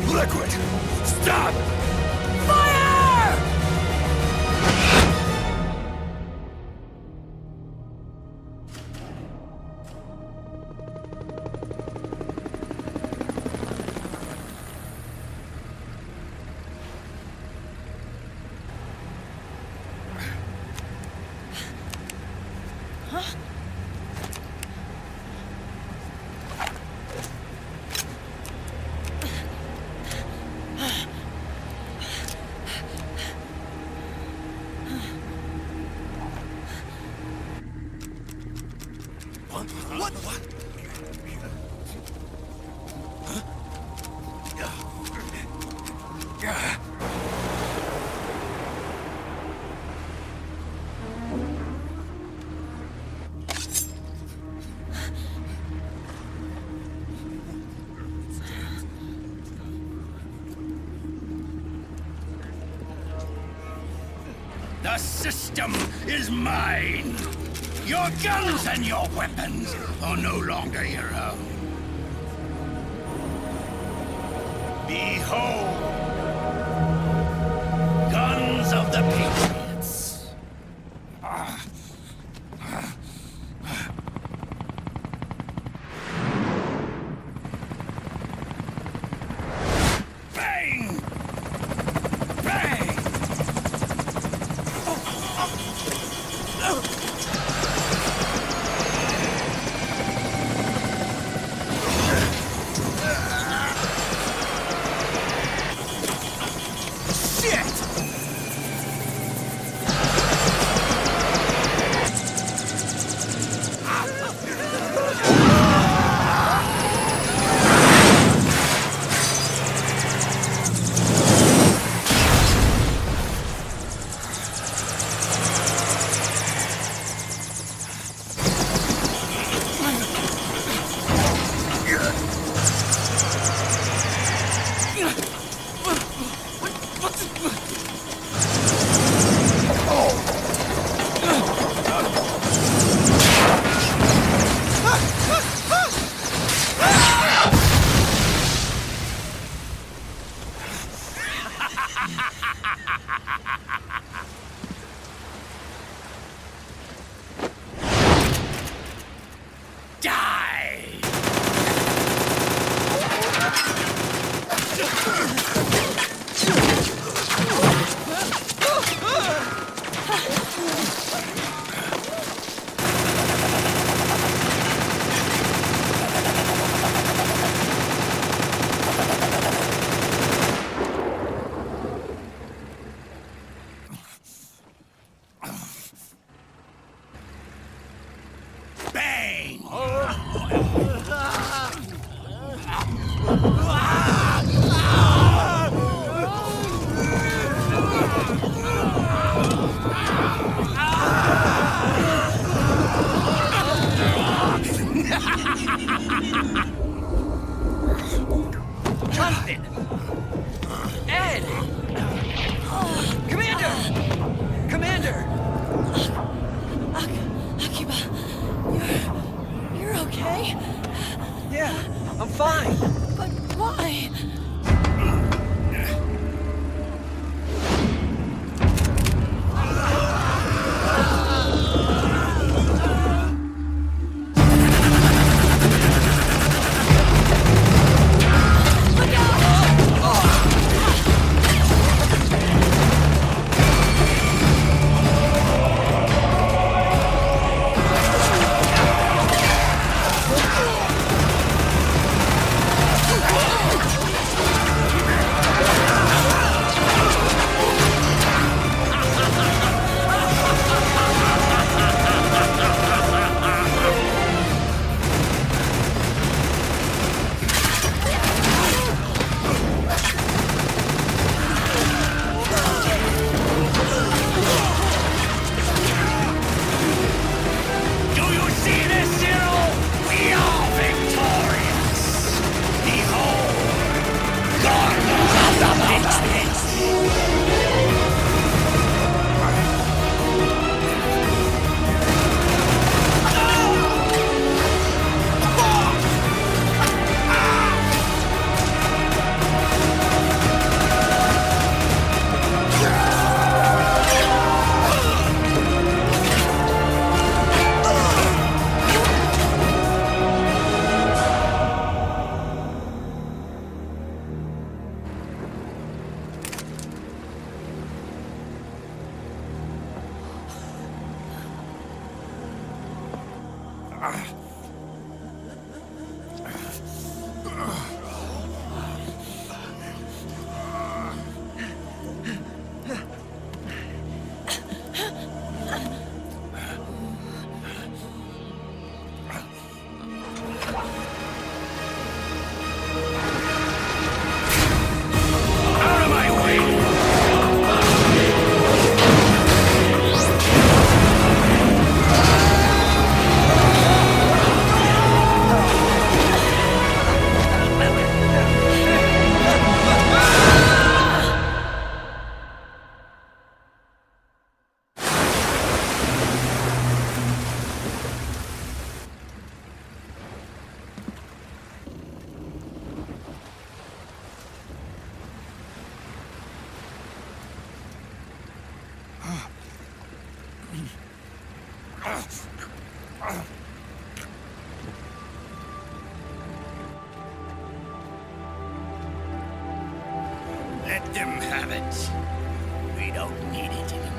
Liquid! Stop! Fire! Huh? What? What? The system is mine. Your guns and your weapons are no longer your own. Behold, guns of the Patriots. Bang! Bang! Jonathan! Ed! Commander! Commander! Akiba, you're okay? Yeah, I'm fine. But why? Let them have it. We don't need it anymore.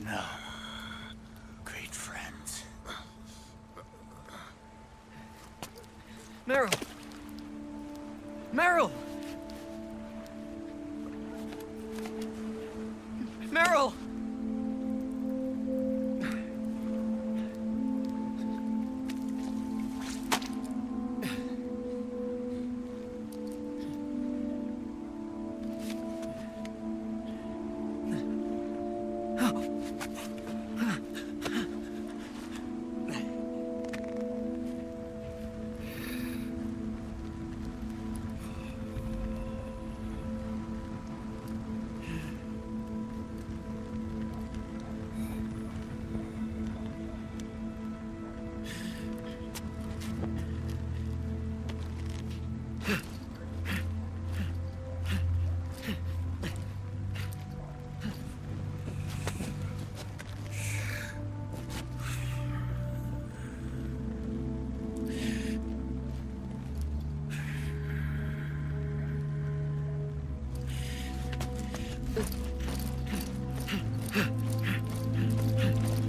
No. Great friends. Meryl! Meryl! Meryl!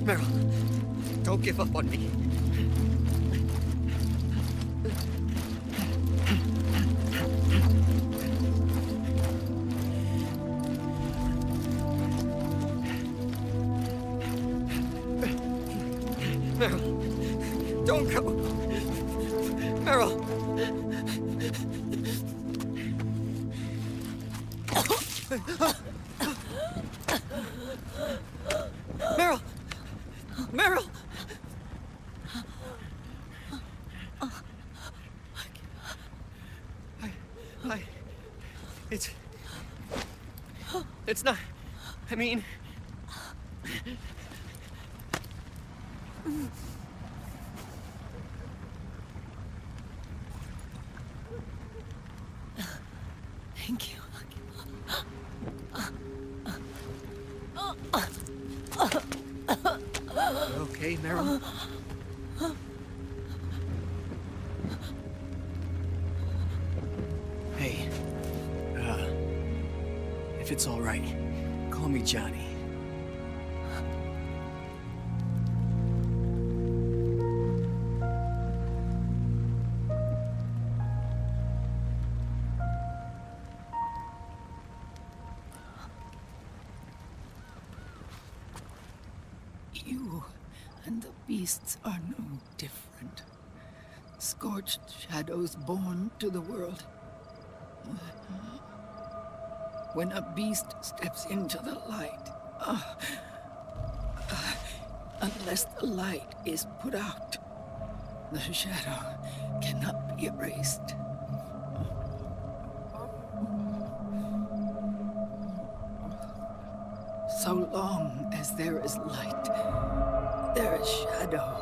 Meryl, don't give up on me. Don't go. Meryl. Meryl. Meryl. It's not... I mean... Thank you. Okay, Meryl? Hey, if it's all right, call me Johnny. You and the beasts are no different. Scorched shadows born to the world. When a beast steps into the light, unless the light is put out, the shadow cannot be erased. So long as there is light, there is shadow.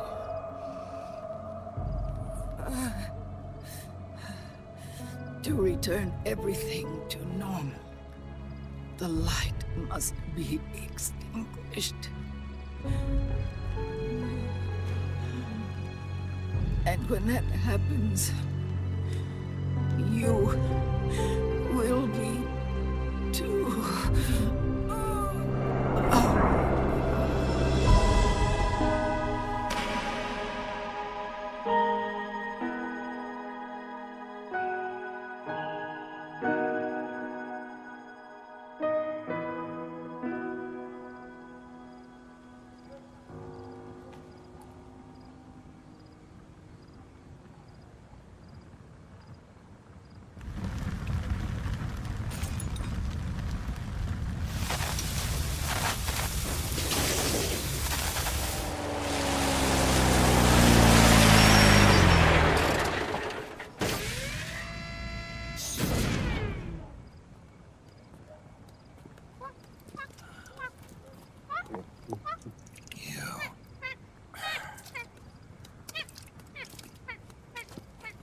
To return everything to normal, the light must be extinguished. And when that happens, you will be too.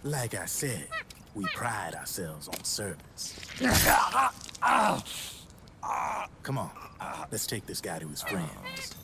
Like I said, we pride ourselves on service. Come on, let's take this guy to his friends.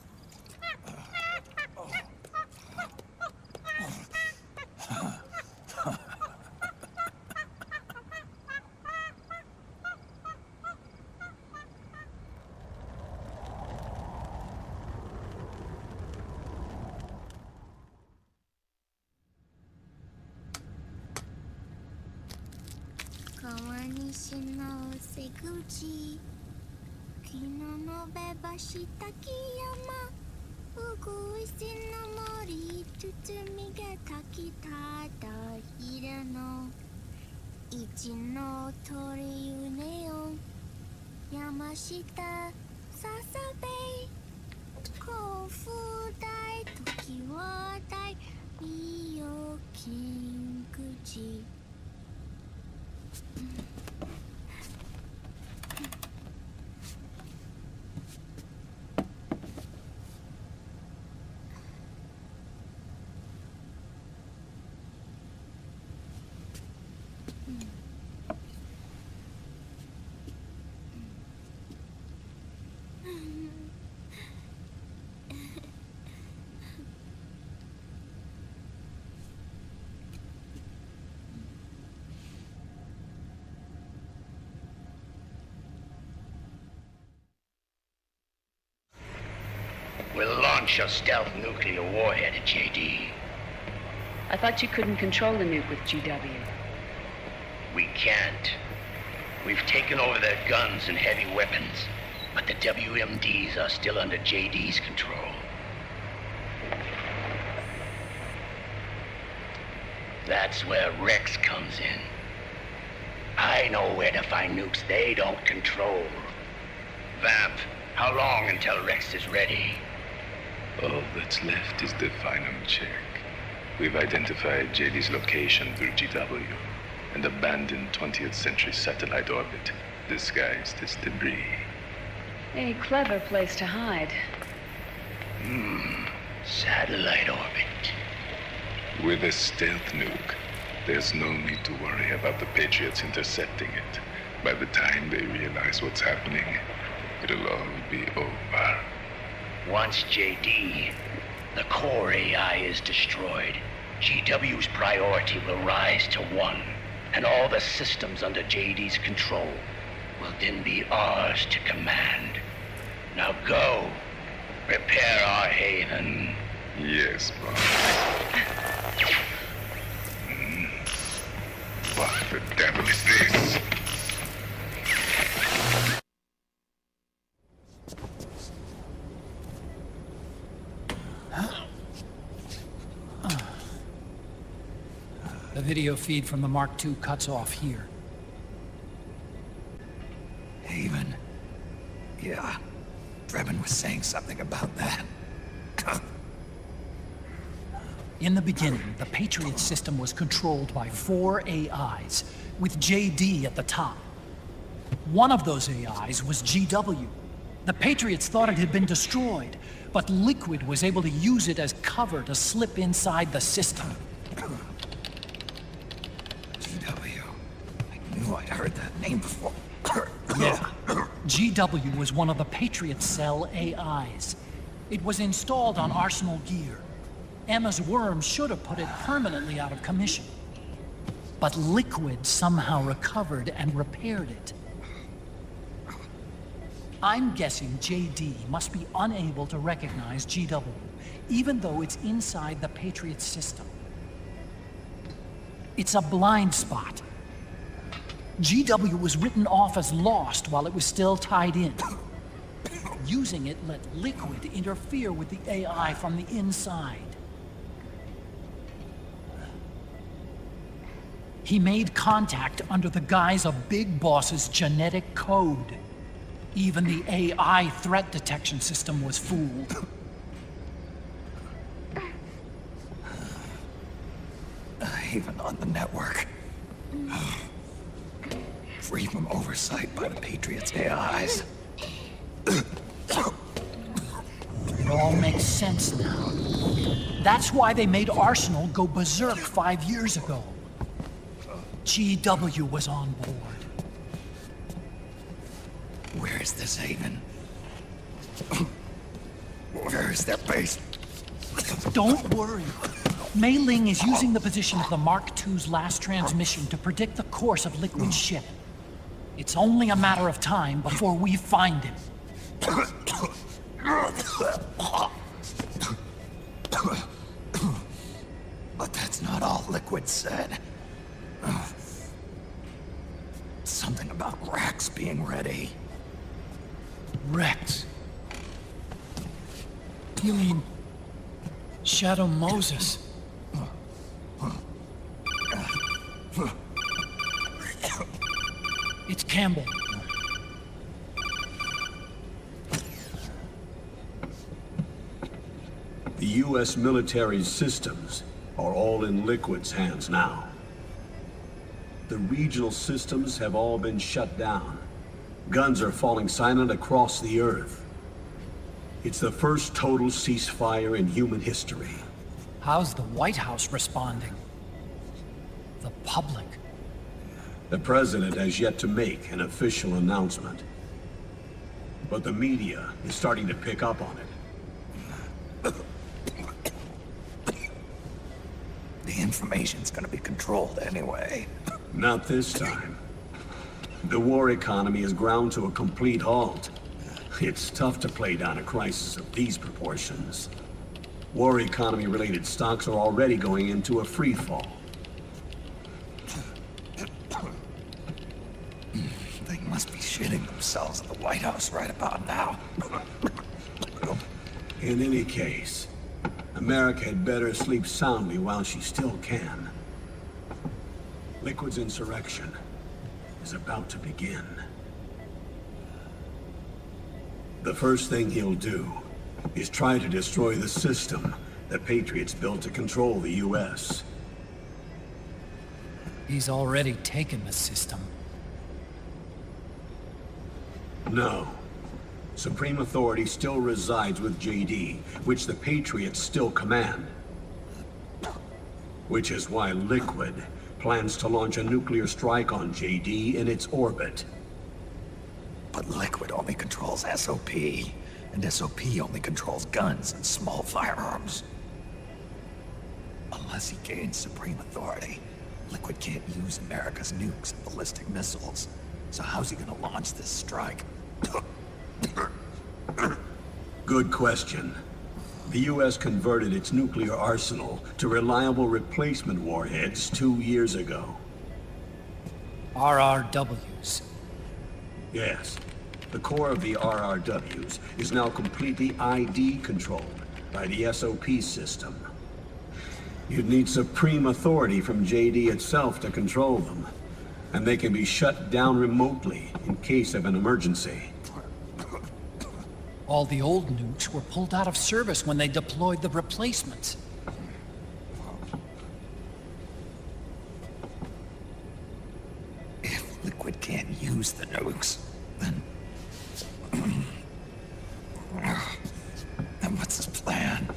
We'll launch a stealth nuclear warhead at JD. I thought you couldn't control the nuke with GW. We can't. We've taken over their guns and heavy weapons, but the WMDs are still under JD's control. That's where Rex comes in. I know where to find nukes they don't control. Vamp, how long until Rex is ready? All that's left is the final check. We've identified JD's location through GW, an abandoned 20th century satellite orbit, disguised as debris. A clever place to hide. Satellite orbit. With a stealth nuke, there's no need to worry about the Patriots intercepting it. By the time they realize what's happening, it'll all be over. Once JD, the core AI is destroyed, GW's priority will rise to 1, and all the systems under JD's control will then be ours to command. Now go, prepare our haven. Yes, boss. What the devil is this? The video feed from the Mark II cuts off here. Haven. Yeah. Drebin was saying something about that. In the beginning, the Patriot system was controlled by 4 AIs, with JD at the top. One of those AIs was GW. The Patriots thought it had been destroyed, but Liquid was able to use it as cover to slip inside the system. GW. I knew I'd heard that name before. Yeah. GW was one of the Patriot Cell AIs. It was installed on Arsenal gear. Emma's worm should have put it permanently out of commission. But Liquid somehow recovered and repaired it. I'm guessing JD must be unable to recognize GW, even though it's inside the Patriot system. It's a blind spot. GW was written off as lost while it was still tied in. Using it let Liquid interfere with the AI from the inside. He made contact under the guise of Big Boss's genetic code. Even the AI threat detection system was fooled. Even on the network. Free from oversight by the Patriots' AIs. It all makes sense now. That's why they made Arsenal go berserk 5 years ago. GW was on board. Where is this haven? Where is their base? Don't worry. Mei Ling is using the position of the Mark II's last transmission to predict the course of Liquid's ship. It's only a matter of time before we find him. But that's not all Liquid said. Something about Rex being ready. Rex? You mean Shadow Moses? It's Campbell. The U.S. military's systems are all in Liquid's hands now. The regional systems have all been shut down. Guns are falling silent across the Earth. It's the first total ceasefire in human history. How's the White House responding? The public? The president has yet to make an official announcement. But the media is starting to pick up on it. The information's gonna be controlled anyway. Not this time. The war economy is ground to a complete halt. It's tough to play down a crisis of these proportions. War economy-related stocks are already going into a free fall. They must be shitting themselves at the White House right about now. In any case, America had better sleep soundly while she still can. Liquid's insurrection is about to begin. The first thing he'll do is try to destroy the system the Patriots built to control the U.S. He's already taken the system. No. Supreme authority still resides with JD, which the Patriots still command. Which is why Liquid plans to launch a nuclear strike on JD in its orbit. But Liquid only controls SOP, and SOP only controls guns and small firearms. Unless he gains supreme authority, Liquid can't use America's nukes and ballistic missiles. So how's he gonna launch this strike? Good question. The U.S. converted its nuclear arsenal to reliable replacement warheads 2 years ago. RRWs. Yes. The core of the RRWs is now completely ID controlled by the SOP system. You'd need supreme authority from JD itself to control them, and they can be shut down remotely in case of an emergency. All the old nukes were pulled out of service when they deployed the replacements. If Liquid can't use the nukes, then what's his plan?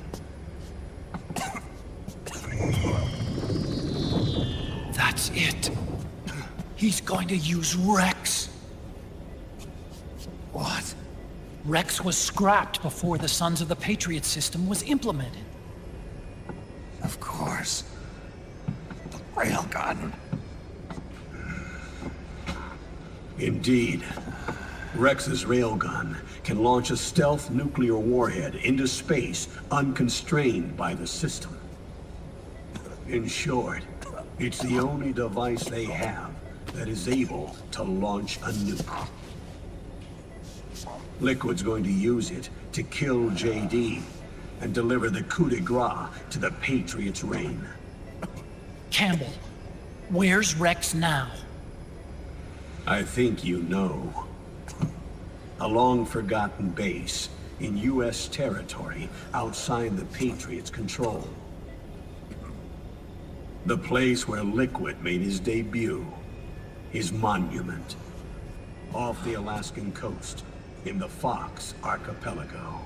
That's it. He's going to use Rex. What? Rex was scrapped before the Sons of the Patriot system was implemented. Of course. The railgun. Indeed. Rex's railgun can launch a stealth nuclear warhead into space unconstrained by the system. In short, it's the only device they have that is able to launch a nuke. Liquid's going to use it to kill JD and deliver the coup de grace to the Patriots' reign. Campbell, where's Rex now? I think you know. A long-forgotten base in U.S. territory outside the Patriots' control. The place where Liquid made his debut, his monument, off the Alaskan coast in the Fox Archipelago.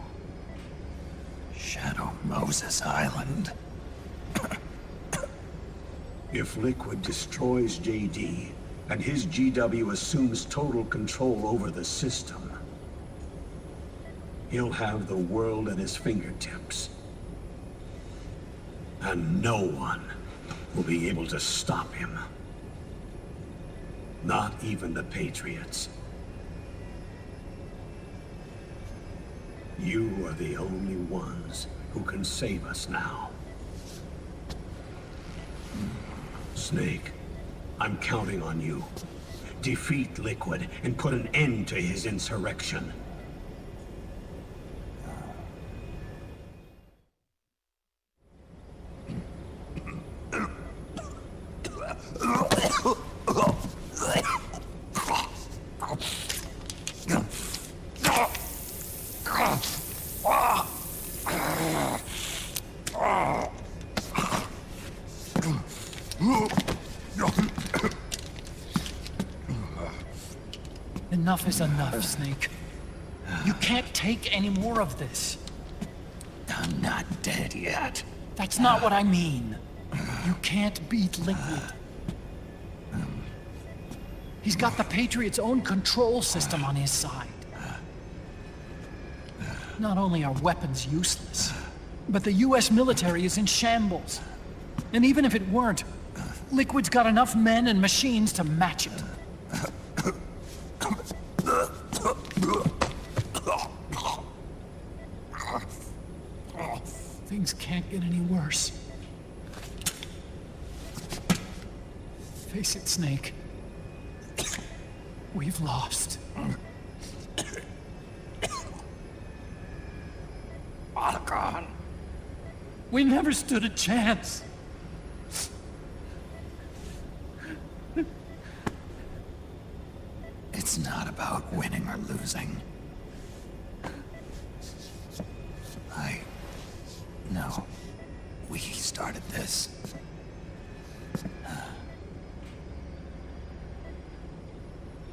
Shadow Moses Island. If Liquid destroys JD, and his GW assumes total control over the system, he'll have the world at his fingertips. And no one will be able to stop him. Not even the Patriots. You are the only ones who can save us now. Snake, I'm counting on you. Defeat Liquid and put an end to his insurrection. Enough is enough, Snake. You can't take any more of this. I'm not dead yet. That's not what I mean. You can't beat Liquid. He's got the Patriots' own control system on his side. Not only are weapons useless, but the US military is in shambles. And even if it weren't, Liquid's got enough men and machines to match it. Things can't get any worse. Face it, Snake. We've lost. All gone. We never stood a chance. about winning or losing. No. We started this.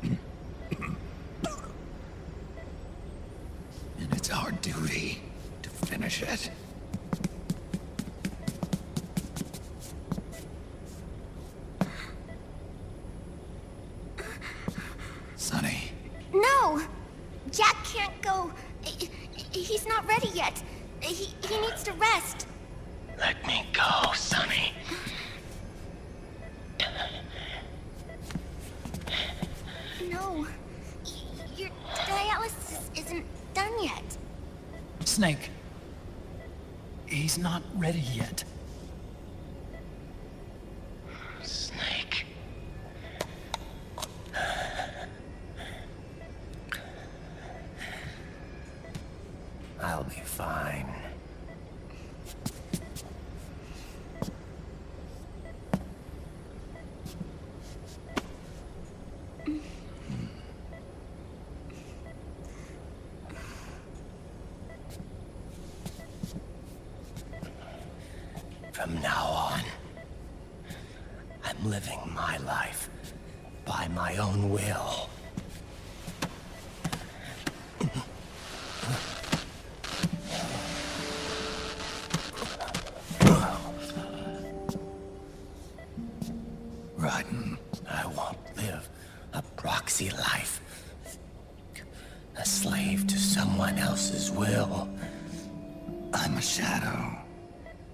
And it's our duty to finish it. Sonny. No! Jack can't go. He's not ready yet. He needs to rest. Let me go, Sonny. No. Your dialysis isn't done yet. Snake. He's not ready yet. Snake. I'll be fine. From now on, I'm living my life by my own will. Rotten. I won't live a proxy life. A slave to someone else's will. I'm a shadow.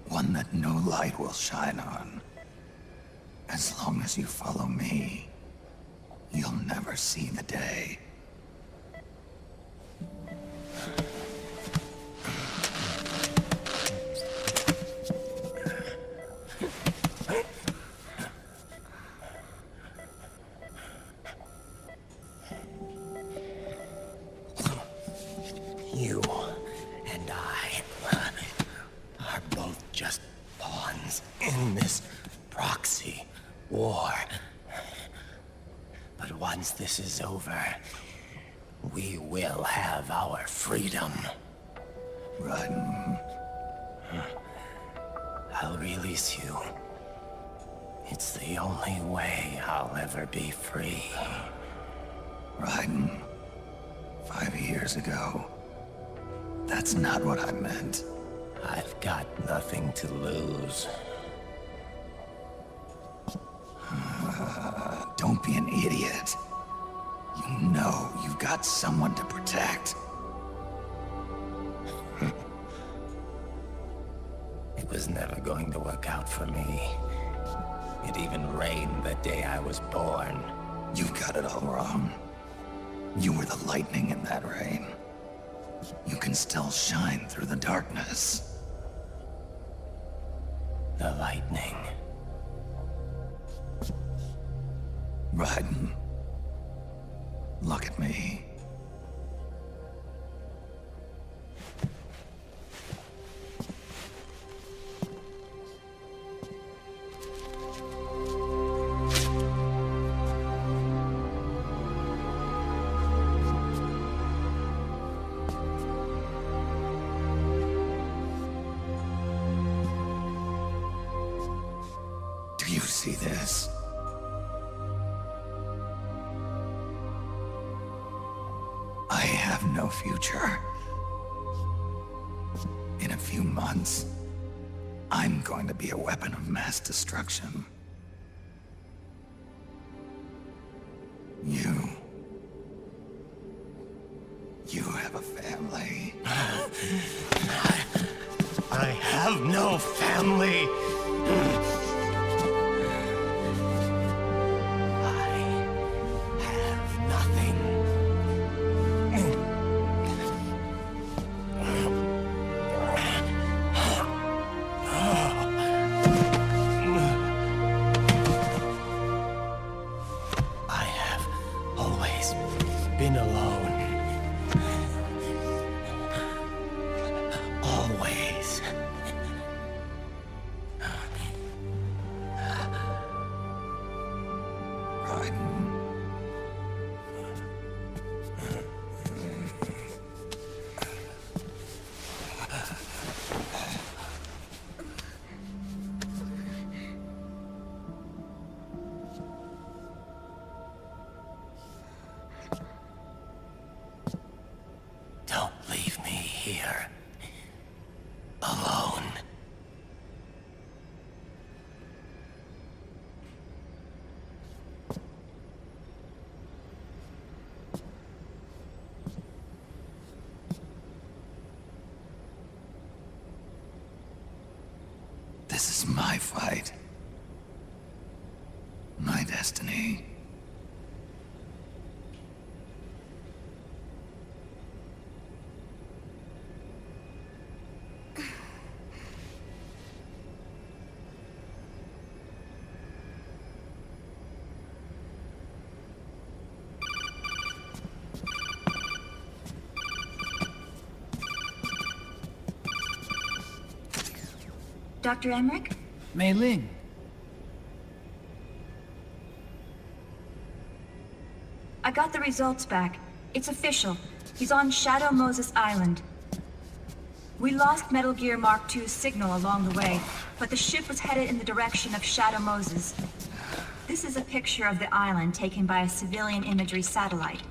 One that no light will shine on. As long as you follow me, you'll never see the day. You and I are both just pawns in this proxy war. But once this is over, we will have our freedom. Run. I'll release you. It's the only way I'll ever be free. Raiden, 5 years ago. That's not what I meant. I've got nothing to lose. Don't be an idiot. You know you've got someone to protect. It was never going to work out for me. It even rained the day I was born. You've got it all wrong. You were the lightning in that rain. You can still shine through the darkness. The lightning. Raiden, look at me. Do you see this? I have no future. In a few months, I'm going to be a weapon of mass destruction. You have a family. I have no family. Been alone. Always. Raiden. my fight. My destiny. Dr. Emmerich? Mei Ling. I got the results back. It's official. He's on Shadow Moses Island. We lost Metal Gear Mark II's signal along the way, but the ship was headed in the direction of Shadow Moses. This is a picture of the island taken by a civilian imagery satellite.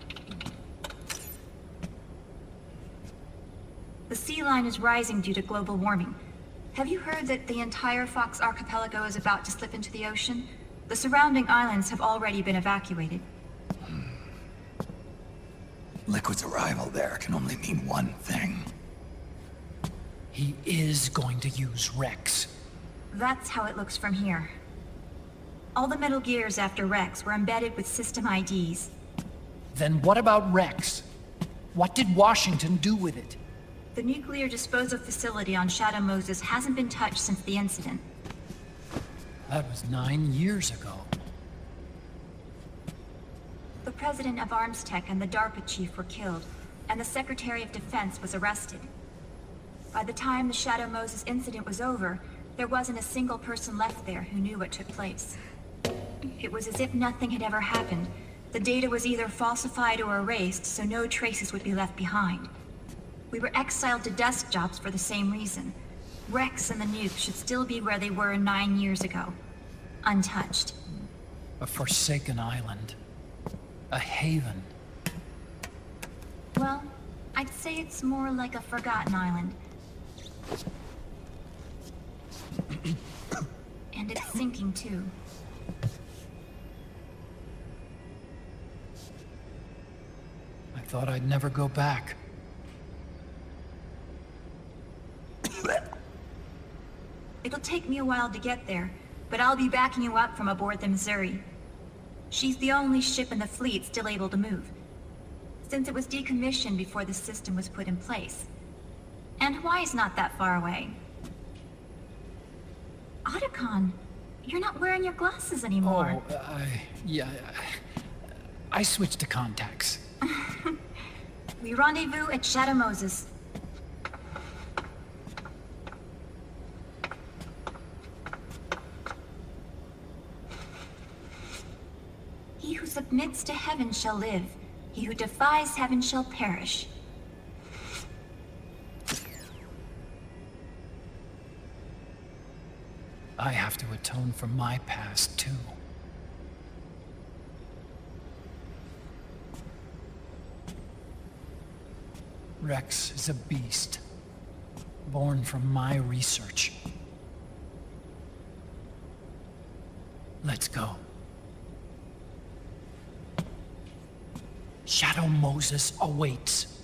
The sea line is rising due to global warming. Have you heard that the entire Fox archipelago is about to slip into the ocean? The surrounding islands have already been evacuated. Liquid's arrival there can only mean one thing. He is going to use Rex. That's how it looks from here. All the Metal Gears after Rex were embedded with system IDs. Then what about Rex? What did Washington do with it? The nuclear disposal facility on Shadow Moses hasn't been touched since the incident. That was 9 years ago. The president of ArmsTech and the DARPA chief were killed, and the Secretary of Defense was arrested. By the time the Shadow Moses incident was over, there wasn't a single person left there who knew what took place. It was as if nothing had ever happened. The data was either falsified or erased, so no traces would be left behind. We were exiled to desk jobs for the same reason. Rex and the nuke should still be where they were 9 years ago. Untouched. A forsaken island. A haven. Well, I'd say it's more like a forgotten island. And it's sinking too. I thought I'd never go back. It'll take me a while to get there, but I'll be backing you up from aboard the Missouri. She's the only ship in the fleet still able to move, since it was decommissioned before the system was put in place. And Hawaii's not that far away. Otacon, you're not wearing your glasses anymore. Oh, yeah, I switched to contacts. We rendezvous at Shadow Moses. He who submits to heaven shall live. He who defies heaven shall perish. I have to atone for my past, too. Rex is a beast, born from my research. Let's go. Shadow Moses awaits.